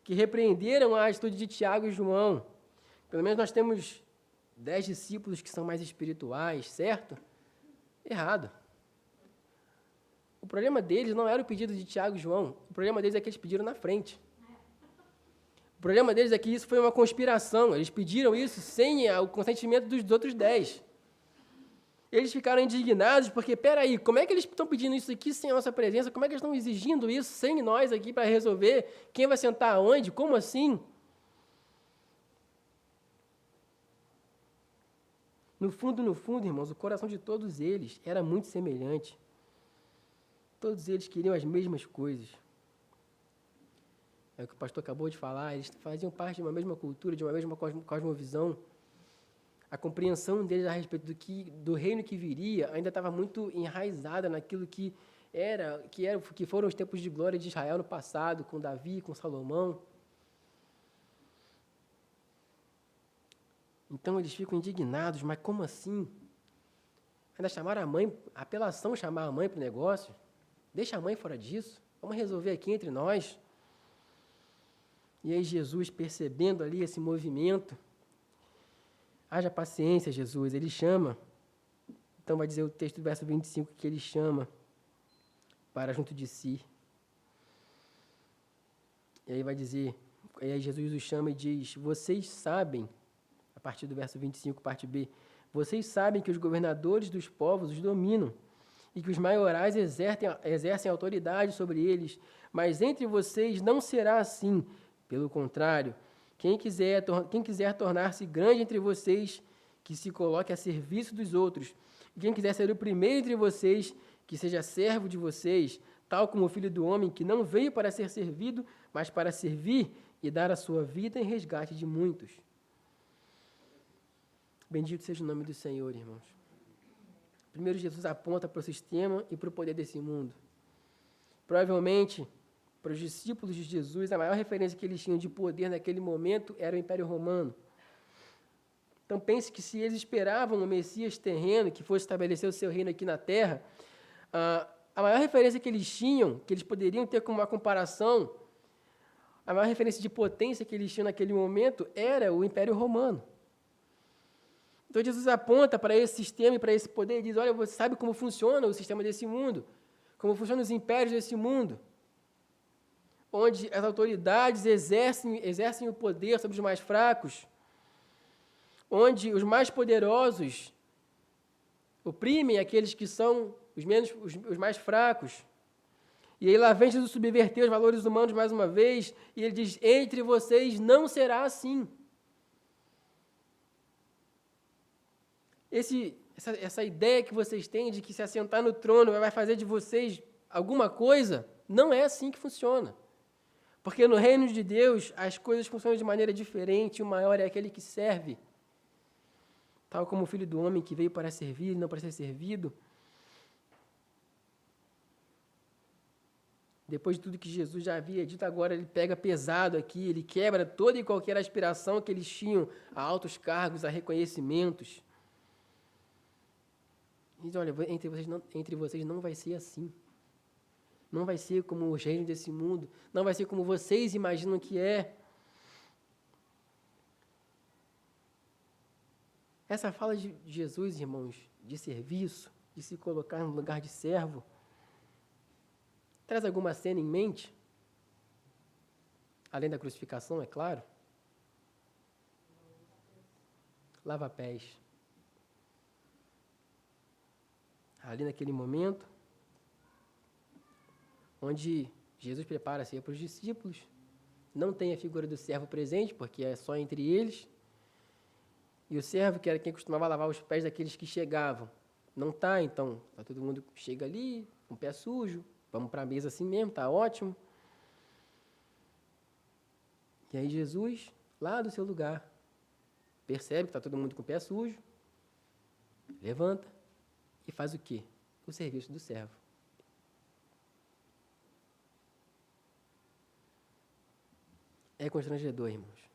que repreenderam a atitude de Tiago e João. Pelo menos nós temos 10 discípulos que são mais espirituais, certo? Errado. O problema deles não era o pedido de Tiago e João. O problema deles é que eles pediram na frente. O problema deles é que isso foi uma conspiração. Eles pediram isso sem o consentimento dos outros 10. Eles ficaram indignados porque, peraí, como é que eles estão pedindo isso aqui sem a nossa presença? Como é que eles estão exigindo isso sem nós aqui para resolver? Quem vai sentar aonde? Como assim? No fundo, irmãos, o coração de todos eles era muito semelhante. Todos eles queriam as mesmas coisas. É o que o pastor acabou de falar, eles faziam parte de uma mesma cultura, de uma mesma cosmovisão. A compreensão deles a respeito do reino que viria ainda estava muito enraizada naquilo que foram os tempos de glória de Israel no passado, com Davi, com Salomão. Então eles ficam indignados, mas como assim? Ainda chamaram a mãe, apelação chamar a mãe para o negócio? Deixa a mãe fora disso, vamos resolver aqui entre nós. E aí Jesus, percebendo ali esse movimento, haja paciência, Jesus, ele chama. Então vai dizer o texto do verso 25 que ele chama para junto de si. E aí vai dizer, aí Jesus os chama e diz, vocês sabem, a partir do verso 25, parte B, vocês sabem que os governadores dos povos os dominam e que os maiorais exercem autoridade sobre eles, mas entre vocês não será assim. Pelo contrário, quem quiser tornar-se grande entre vocês, que se coloque a serviço dos outros. E quem quiser ser o primeiro entre vocês, que seja servo de vocês, tal como o Filho do Homem, que não veio para ser servido, mas para servir e dar a sua vida em resgate de muitos. Bendito seja o nome do Senhor, irmãos. Primeiro, Jesus aponta para o sistema e para o poder desse mundo. Provavelmente, para os discípulos de Jesus, a maior referência que eles tinham de poder naquele momento era o Império Romano. Então, pense que se eles esperavam um Messias terreno que fosse estabelecer o seu reino aqui na Terra, a maior referência que eles tinham, que eles poderiam ter como uma comparação, a maior referência de potência que eles tinham naquele momento era o Império Romano. Então, Jesus aponta para esse sistema e para esse poder e diz, olha, você sabe como funciona o sistema desse mundo, como funcionam os impérios desse mundo, onde as autoridades exercem o poder sobre os mais fracos, onde os mais poderosos oprimem aqueles que são os mais fracos. E aí lá vem Jesus subverter os valores humanos mais uma vez, e ele diz, entre vocês não será assim. Essa ideia que vocês têm de que se assentar no trono vai fazer de vocês alguma coisa, não é assim que funciona. Porque no reino de Deus, as coisas funcionam de maneira diferente, o maior é aquele que serve. Tal como o Filho do Homem que veio para servir e não para ser servido. Depois de tudo que Jesus já havia dito, agora ele pega pesado aqui, ele quebra toda e qualquer aspiração que eles tinham a altos cargos, a reconhecimentos. E diz, olha, entre vocês não vai ser assim. Não vai ser como os reinos desse mundo. Não vai ser como vocês imaginam que é. Essa fala de Jesus, irmãos, de serviço, de se colocar no lugar de servo, traz alguma cena em mente? Além da crucificação, é claro. Lava-pés. Ali naquele momento, onde Jesus prepara a ceia para os discípulos, não tem a figura do servo presente, porque é só entre eles, e o servo, que era quem costumava lavar os pés daqueles que chegavam, não está, então todo mundo chega ali, com o pé sujo, vamos para a mesa assim mesmo, está ótimo. E aí Jesus, lá do seu lugar, percebe que está todo mundo com o pé sujo, levanta e faz o quê? O serviço do servo. É constrangedor, irmãos.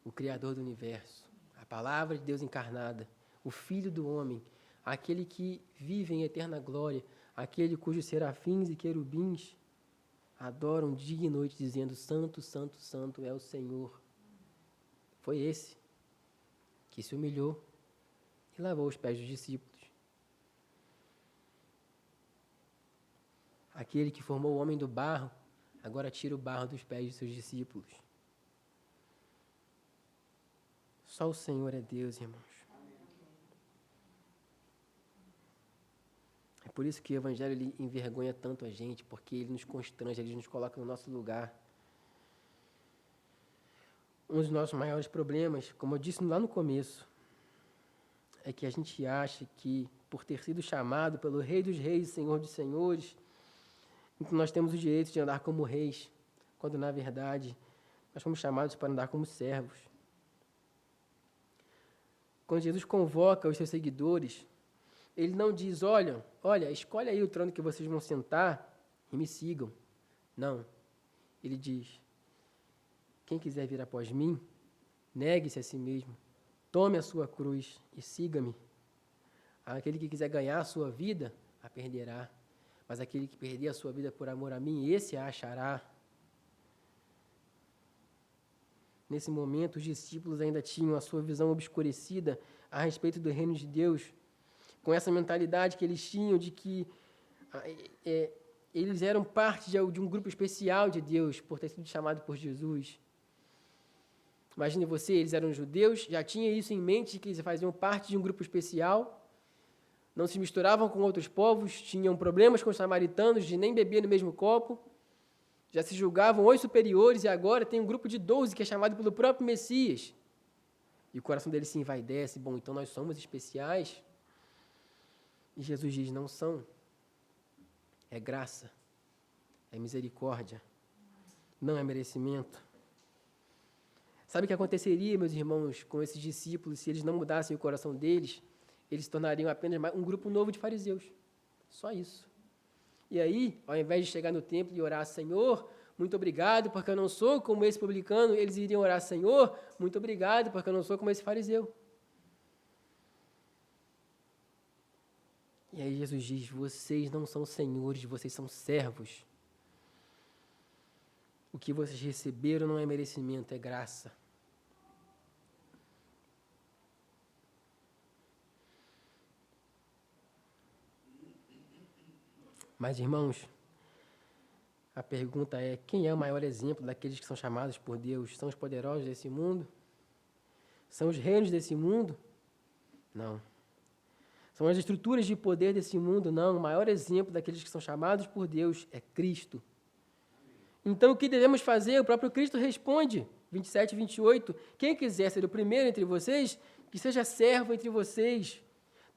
O Criador do universo, a palavra de Deus encarnada, o Filho do homem, aquele que vive em eterna glória, aquele cujos serafins e querubins adoram dia e noite, dizendo: Santo, Santo, Santo é o Senhor. Foi esse que se humilhou e lavou os pés dos discípulos. Aquele que formou o homem do barro, agora tira o barro dos pés de seus discípulos. Só o Senhor é Deus, irmãos. É por isso que o Evangelho ele envergonha tanto a gente, porque ele nos constrange, ele nos coloca no nosso lugar. Um dos nossos maiores problemas, como eu disse lá no começo, é que a gente acha que, por ter sido chamado pelo Rei dos Reis e Senhor dos Senhores, nós temos o direito de andar como reis, quando, na verdade, nós fomos chamados para andar como servos. Quando Jesus convoca os seus seguidores, ele não diz: olha, escolhe aí o trono que vocês vão sentar e me sigam. Não. Ele diz: quem quiser vir após mim, negue-se a si mesmo, tome a sua cruz e siga-me. Aquele que quiser ganhar a sua vida, a perderá. Mas aquele que perder a sua vida por amor a mim, esse a achará. Nesse momento, os discípulos ainda tinham a sua visão obscurecida a respeito do reino de Deus, com essa mentalidade que eles tinham de que eles eram parte de um grupo especial de Deus, por ter sido chamado por Jesus. Imagine você, eles eram judeus, já tinham isso em mente, de que eles faziam parte de um grupo especial, não se misturavam com outros povos, tinham problemas com os samaritanos de nem beber no mesmo copo, já se julgavam os superiores, e agora tem um grupo de 12 que é chamado pelo próprio Messias. E o coração deles se envaidece: bom, então nós somos especiais? E Jesus diz: não são. É graça, é misericórdia, não é merecimento. Sabe o que aconteceria, meus irmãos, com esses discípulos, se eles não mudassem o coração deles? Eles se tornariam apenas um grupo novo de fariseus. Só isso. E aí, ao invés de chegar no templo e orar: Senhor, muito obrigado, porque eu não sou como esse publicano, eles iriam orar: Senhor, muito obrigado, porque eu não sou como esse fariseu. E aí Jesus diz: vocês não são senhores, vocês são servos. O que vocês receberam não é merecimento, é graça. Mas, irmãos, a pergunta é: quem é o maior exemplo daqueles que são chamados por Deus? São os poderosos desse mundo? São os reinos desse mundo? Não. São as estruturas de poder desse mundo? Não. O maior exemplo daqueles que são chamados por Deus é Cristo. Então, o que devemos fazer? O próprio Cristo responde, 27 e 28, quem quiser ser o primeiro entre vocês, que seja servo entre vocês.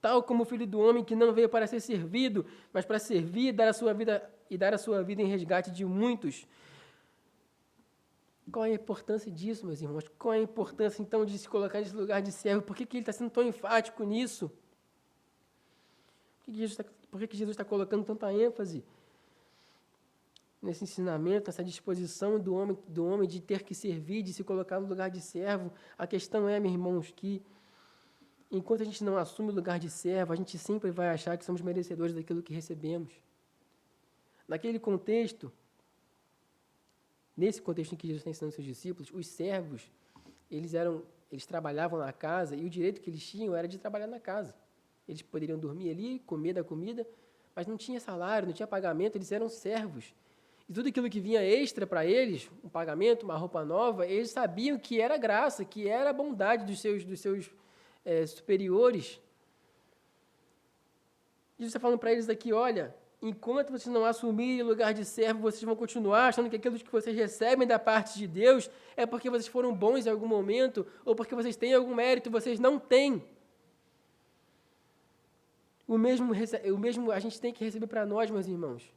tal como o Filho do Homem, que não veio para ser servido, mas para servir e dar a sua vida em resgate de muitos. Qual é a importância disso, meus irmãos? Qual é a importância, então, de se colocar nesse lugar de servo? Por que ele está sendo tão enfático nisso? Por que Jesus está colocando tanta ênfase nesse ensinamento, nessa disposição do homem de ter que servir, de se colocar no lugar de servo? A questão é, meus irmãos, que enquanto a gente não assume o lugar de servo, a gente sempre vai achar que somos merecedores daquilo que recebemos. Naquele contexto, nesse contexto em que Jesus está ensinando seus discípulos, os servos, eles trabalhavam na casa e o direito que eles tinham era de trabalhar na casa. Eles poderiam dormir ali, comer da comida, mas não tinha salário, não tinha pagamento, eles eram servos. E tudo aquilo que vinha extra para eles, um pagamento, uma roupa nova, eles sabiam que era graça, que era a bondade dos seus superiores. Jesus está falando para eles aqui, olha, enquanto vocês não assumirem o lugar de servo, vocês vão continuar achando que aquilo que vocês recebem da parte de Deus é porque vocês foram bons em algum momento ou porque vocês têm algum mérito, vocês não têm. O mesmo a gente tem que receber para nós, meus irmãos.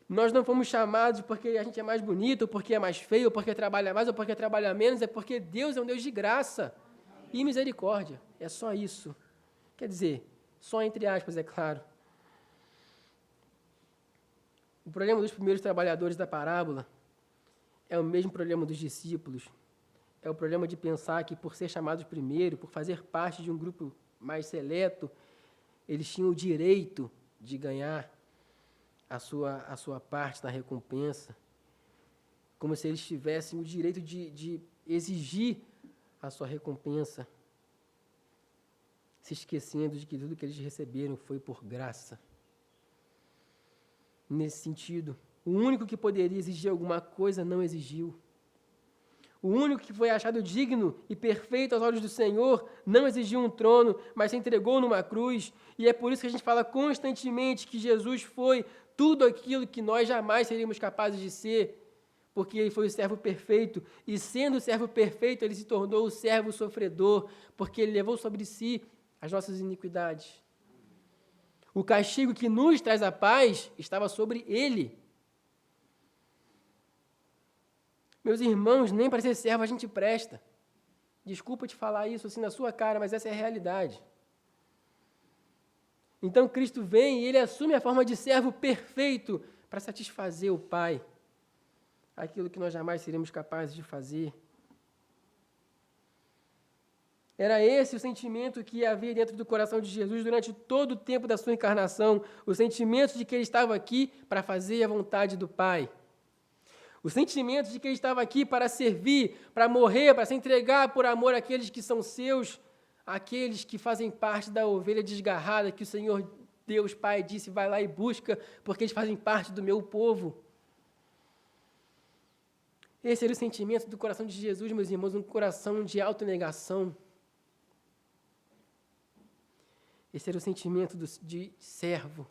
Nós não fomos chamados porque a gente é mais bonito, ou porque é mais feio, ou porque trabalha mais, ou porque trabalha menos, é porque Deus é um Deus de graça e misericórdia. É só isso. Quer dizer, só entre aspas, é claro. O problema dos primeiros trabalhadores da parábola é o mesmo problema dos discípulos. É o problema de pensar que, por ser chamados primeiro, por fazer parte de um grupo mais seleto, eles tinham o direito de ganhar a sua parte na recompensa, como se eles tivessem o direito de exigir a sua recompensa, se esquecendo de que tudo que eles receberam foi por graça. Nesse sentido, o único que poderia exigir alguma coisa não exigiu. O único que foi achado digno e perfeito aos olhos do Senhor não exigiu um trono, mas se entregou numa cruz. E é por isso que a gente fala constantemente que Jesus foi tudo aquilo que nós jamais seríamos capazes de ser, porque ele foi o servo perfeito. E sendo o servo perfeito, ele se tornou o servo sofredor, porque ele levou sobre si as nossas iniquidades. O castigo que nos traz a paz estava sobre ele. Meus irmãos, nem para ser servo a gente presta. Desculpa te falar isso assim na sua cara, mas essa é a realidade. Então Cristo vem e ele assume a forma de servo perfeito para satisfazer o Pai. Aquilo que nós jamais seríamos capazes de fazer. Era esse o sentimento que havia dentro do coração de Jesus durante todo o tempo da sua encarnação, o sentimento de que ele estava aqui para fazer a vontade do Pai. O sentimento de que ele estava aqui para servir, para morrer, para se entregar por amor àqueles que são seus, aqueles que fazem parte da ovelha desgarrada, que o Senhor Deus Pai disse, vai lá e busca, porque eles fazem parte do meu povo. Esse era o sentimento do coração de Jesus, meus irmãos, um coração de autonegação. Esse era o sentimento de servo,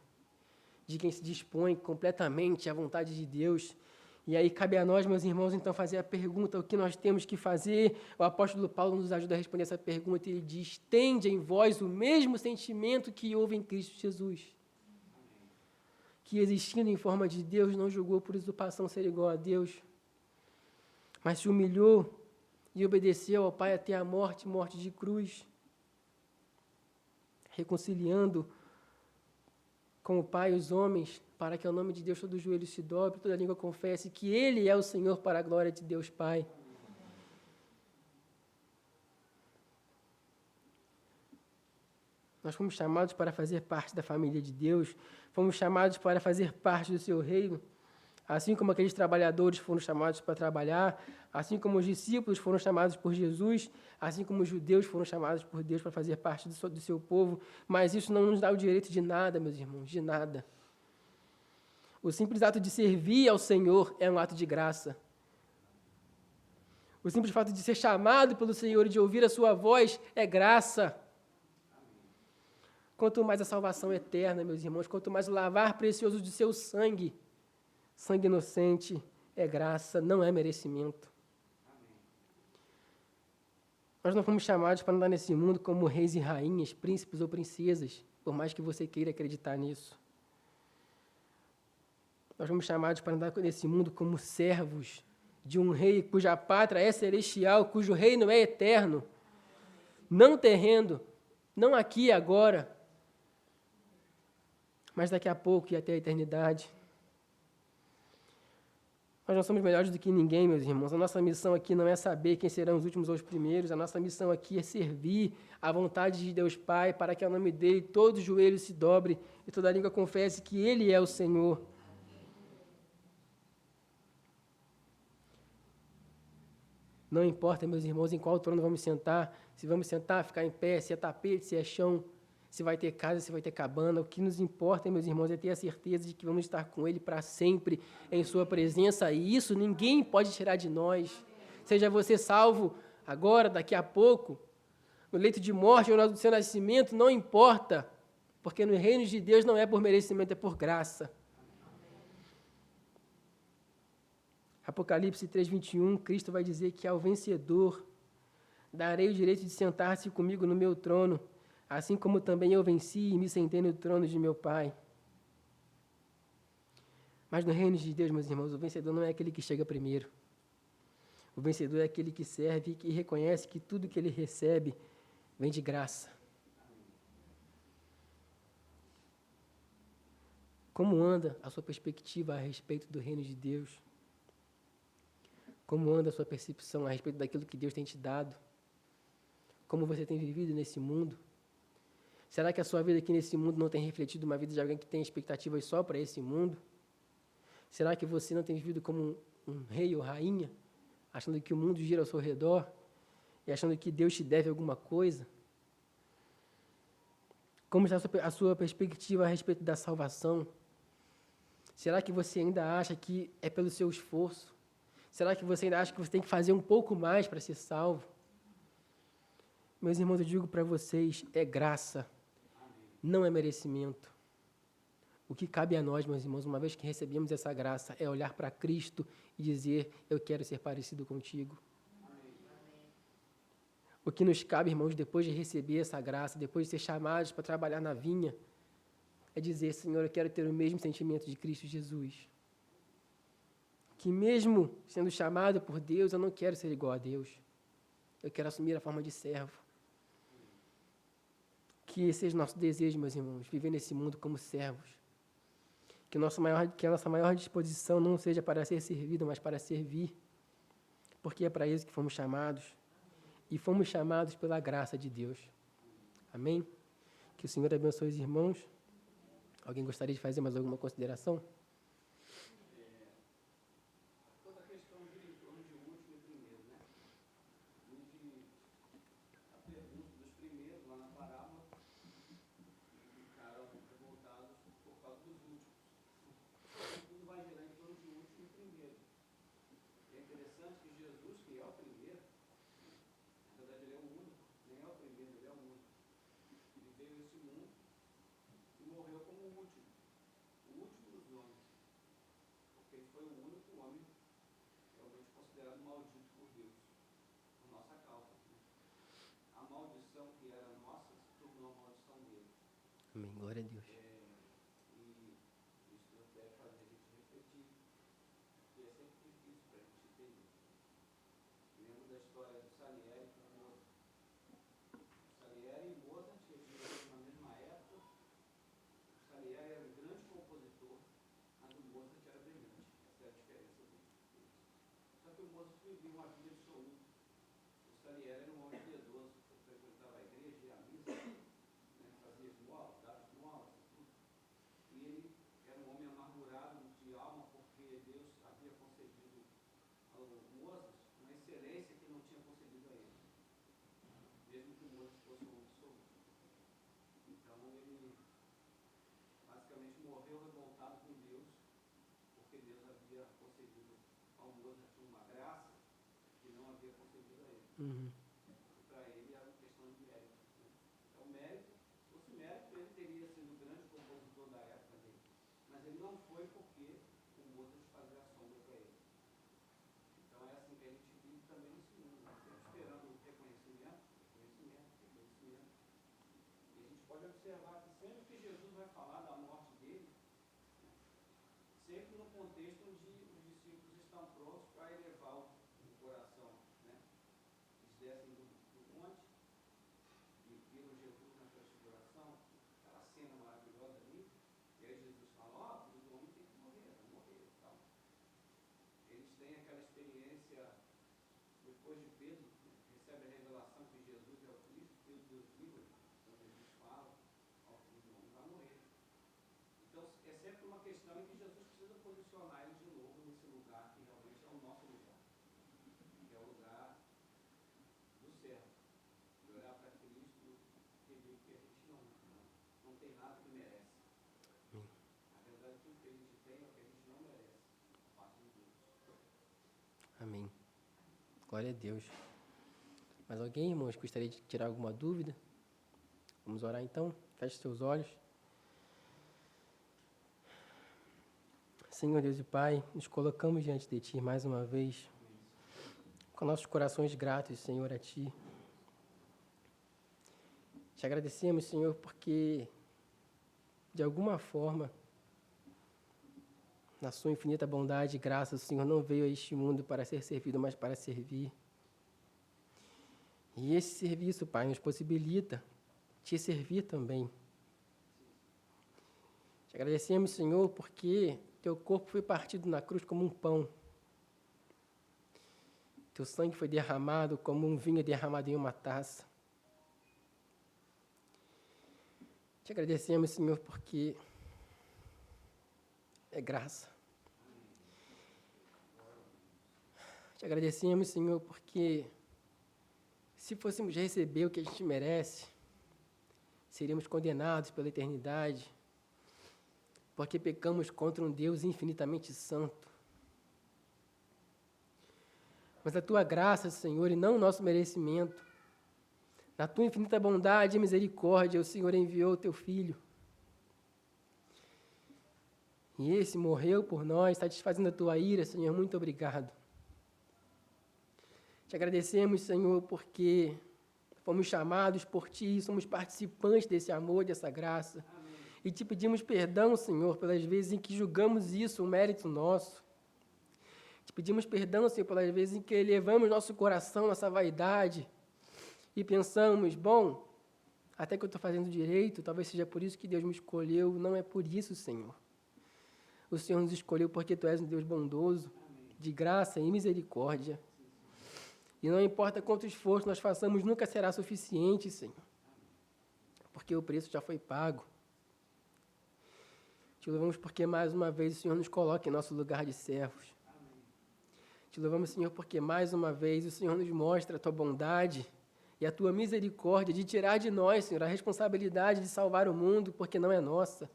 de quem se dispõe completamente à vontade de Deus. E aí cabe a nós, meus irmãos, então fazer a pergunta, o que nós temos que fazer? O apóstolo Paulo nos ajuda a responder essa pergunta, ele diz, tende em vós o mesmo sentimento que houve em Cristo Jesus, que existindo em forma de Deus, não julgou por usurpação ser igual a Deus, mas se humilhou e obedeceu ao Pai até a morte de cruz, reconciliando com o Pai os homens, para que ao nome de Deus todo joelho se dobre, toda língua confesse que Ele é o Senhor para a glória de Deus Pai. Nós fomos chamados para fazer parte da família de Deus, fomos chamados para fazer parte do seu reino, assim como aqueles trabalhadores foram chamados para trabalhar, assim como os discípulos foram chamados por Jesus, assim como os judeus foram chamados por Deus para fazer parte do seu povo, mas isso não nos dá o direito de nada, meus irmãos, de nada. O simples ato de servir ao Senhor é um ato de graça. O simples fato de ser chamado pelo Senhor e de ouvir a sua voz é graça. Quanto mais a salvação eterna, meus irmãos, quanto mais o lavar precioso de seu sangue, sangue inocente, é graça, não é merecimento. Nós não fomos chamados para andar nesse mundo como reis e rainhas, príncipes ou princesas, por mais que você queira acreditar nisso. Nós fomos chamados para andar nesse mundo como servos de um rei cuja pátria é celestial, cujo reino é eterno, não terreno, não aqui e agora, mas daqui a pouco e até a eternidade. Nós não somos melhores do que ninguém, meus irmãos. A nossa missão aqui não é saber quem serão os últimos ou os primeiros. A nossa missão aqui é servir à vontade de Deus Pai, para que ao nome dele todo joelho se dobre e toda língua confesse que ele é o Senhor. Não importa, meus irmãos, em qual trono vamos sentar, se vamos sentar, ficar em pé, se é tapete, se é chão, se vai ter casa, se vai ter cabana. O que nos importa, meus irmãos, é ter a certeza de que vamos estar com ele para sempre em sua presença, e isso ninguém pode tirar de nós. Seja você salvo agora, daqui a pouco, no leito de morte ou no seu nascimento, não importa, porque no reino de Deus não é por merecimento, é por graça. Apocalipse 3:21, Cristo vai dizer que ao vencedor darei o direito de sentar-se comigo no meu trono, assim como também eu venci e me sentei no trono de meu Pai. Mas no reino de Deus, meus irmãos, o vencedor não é aquele que chega primeiro. O vencedor é aquele que serve e que reconhece que tudo que ele recebe vem de graça. Como anda a sua perspectiva a respeito do reino de Deus? Como anda a sua percepção a respeito daquilo que Deus tem te dado? Como você tem vivido nesse mundo? Será que a sua vida aqui nesse mundo não tem refletido uma vida de alguém que tem expectativas só para esse mundo? Será que você não tem vivido como um rei ou rainha, achando que o mundo gira ao seu redor e achando que Deus te deve alguma coisa? Como está a sua perspectiva a respeito da salvação? Será que você ainda acha que é pelo seu esforço? Será que você ainda acha que você tem que fazer um pouco mais para ser salvo? Meus irmãos, eu digo para vocês, é graça, não é merecimento. O que cabe a nós, meus irmãos, uma vez que recebemos essa graça, é olhar para Cristo e dizer, eu quero ser parecido contigo. O que nos cabe, irmãos, depois de receber essa graça, depois de ser chamados para trabalhar na vinha, é dizer, Senhor, eu quero ter o mesmo sentimento de Cristo Jesus. Que mesmo sendo chamado por Deus, eu não quero ser igual a Deus. Eu quero assumir a forma de servo. Que esse seja o nosso desejo, meus irmãos, viver nesse mundo como servos. Que a nossa maior disposição não seja para ser servido, mas para servir. Porque é para isso que fomos chamados. E fomos chamados pela graça de Deus. Amém? Que o Senhor abençoe os irmãos. Alguém gostaria de fazer mais alguma consideração? Toda a questão gira em torno de último e primeiro, né? A pergunta dos primeiros, lá na parábola, ficaram revoltados por causa dos últimos. Tudo vai girar em torno de último e primeiro. E é interessante que Jesus, que é o primeiro, na verdade ele é o único, nem é o primeiro, ele é o único. Ele veio a esse mundo e morreu como o último dos homens, porque ele foi o único homem realmente considerado maldito por Deus, por nossa causa. Né? A maldição que era nossa se tornou a maldição dele. Amém. Glória a Deus. E isso deve fazer a gente refletir, porque é sempre difícil para a gente entender. Lembro da história do Salieri com o Mozart. Salieri e Mozart viveram na mesma época. O Salieri era um grande compositor, mas o Mozart era brilhante. Essa é a diferença deles. Só que o Mozart vivia uma vida dissoluta. O Salieri era um homem piedoso, frequentava a igreja, ia à missa, né, fazia esmolas, dava esmolas, tudo. E ele era um homem amargurado de alma, porque Deus havia concedido ao Mozart uma excelência que não tinha concedido a ele, mesmo que o Mozart fosse um homem dissoluto. Então ele basicamente morreu revoltado com Deus, porque Deus havia concedido ao Mozart uma graça que não havia concedido a ele. Uhum. E para ele era uma questão de mérito. Né? Então, mérito, se fosse mérito, ele teria sido o grande compositor da época dele. Mas ele não foi porque o Mozart fazia a sombra para ele. Então é assim que a gente vive também nesse mundo, né? Sempre esperando o reconhecimento observar que sempre que Jesus vai falar da morte dele, sempre no contexto onde os discípulos estão prontos para elevar o coração, né? Eles descem do monte e viram Jesus na transfiguração, aquela cena maravilhosa ali, e aí Jesus fala, ó, o homem tem que morrer, vai morrer e tal. Eles têm aquela experiência, depois de Pedro, recebe a revelação que Jesus é o Cristo, Deus livre, então Jesus fala, ó, o filho do homem vai morrer. Então, é sempre uma questão em que Jesus precisa posicionar ele de novo nesse lugar que realmente é o nosso lugar, que é o lugar do servo, de olhar para Cristo e ver que a gente não tem nada que merece. Na verdade, tudo que a gente tem é o que a gente não merece, a parte de Deus. Amém. Glória a Deus. Mais alguém, irmãos, gostaria de tirar alguma dúvida? Vamos orar então? Feche seus olhos. Senhor Deus e Pai, nos colocamos diante de Ti mais uma vez, com nossos corações gratos, Senhor, a Ti. Te agradecemos, Senhor, porque, de alguma forma, na Sua infinita bondade e graça, o Senhor não veio a este mundo para ser servido, mas para servir. E esse serviço, Pai, nos possibilita Te servir também. Te agradecemos, Senhor, porque Teu corpo foi partido na cruz como um pão. Teu sangue foi derramado como um vinho derramado em uma taça. Te agradecemos, Senhor, porque é graça. Te agradecemos, Senhor, porque se fôssemos receber o que a gente merece, seríamos condenados pela eternidade, porque pecamos contra um Deus infinitamente santo. Mas a Tua graça, Senhor, e não o nosso merecimento, na Tua infinita bondade e misericórdia, o Senhor enviou o Teu Filho. E esse morreu por nós, satisfazendo a Tua ira, Senhor, muito obrigado. Te agradecemos, Senhor, porque fomos chamados por Ti, somos participantes desse amor, dessa graça. Amém. E Te pedimos perdão, Senhor, pelas vezes em que julgamos isso um mérito nosso. Te pedimos perdão, Senhor, pelas vezes em que elevamos nosso coração, nossa vaidade, e pensamos, bom, até que eu estou fazendo direito, talvez seja por isso que Deus me escolheu. Não é por isso, Senhor. O Senhor nos escolheu porque Tu és um Deus bondoso, de graça e misericórdia. E não importa quanto esforço nós façamos, nunca será suficiente, Senhor, porque o preço já foi pago. Te louvamos porque mais uma vez o Senhor nos coloca em nosso lugar de servos. Te louvamos, Senhor, porque mais uma vez o Senhor nos mostra a Tua bondade e a Tua misericórdia de tirar de nós, Senhor, a responsabilidade de salvar o mundo, porque não é nossa.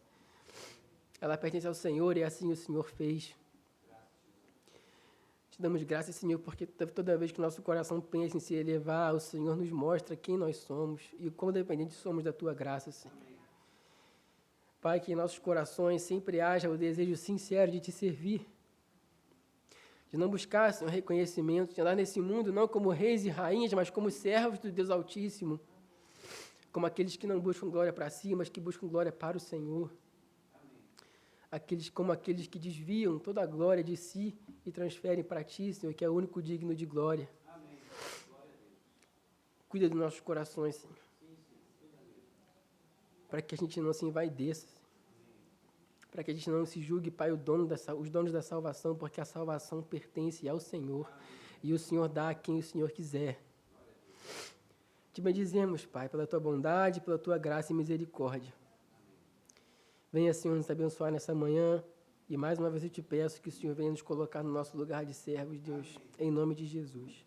Ela pertence ao Senhor e assim o Senhor fez. Te damos graças, Senhor, porque toda vez que o nosso coração pensa em se elevar, o Senhor nos mostra quem nós somos e o quão dependentes somos da Tua graça, Senhor. Pai, que em nossos corações sempre haja o desejo sincero de Te servir, de não buscar, Senhor, reconhecimento, de andar nesse mundo não como reis e rainhas, mas como servos do Deus Altíssimo, como aqueles que não buscam glória para si, mas que buscam glória para o Senhor. Como aqueles que desviam toda a glória de si e transferem para Ti, Senhor, que é o único digno de glória. Amém. Glória a Deus. Cuida dos nossos corações, Senhor, para que a gente não se envaideça, para que a gente não se julgue, Pai, os donos da salvação, porque a salvação pertence ao Senhor e o Senhor dá a quem o Senhor quiser. Te bendizemos, Pai, pela Tua bondade, pela Tua graça e misericórdia. Venha, Senhor, nos abençoar nessa manhã. E mais uma vez eu te peço que o Senhor venha nos colocar no nosso lugar de servos, Deus, em nome de Jesus.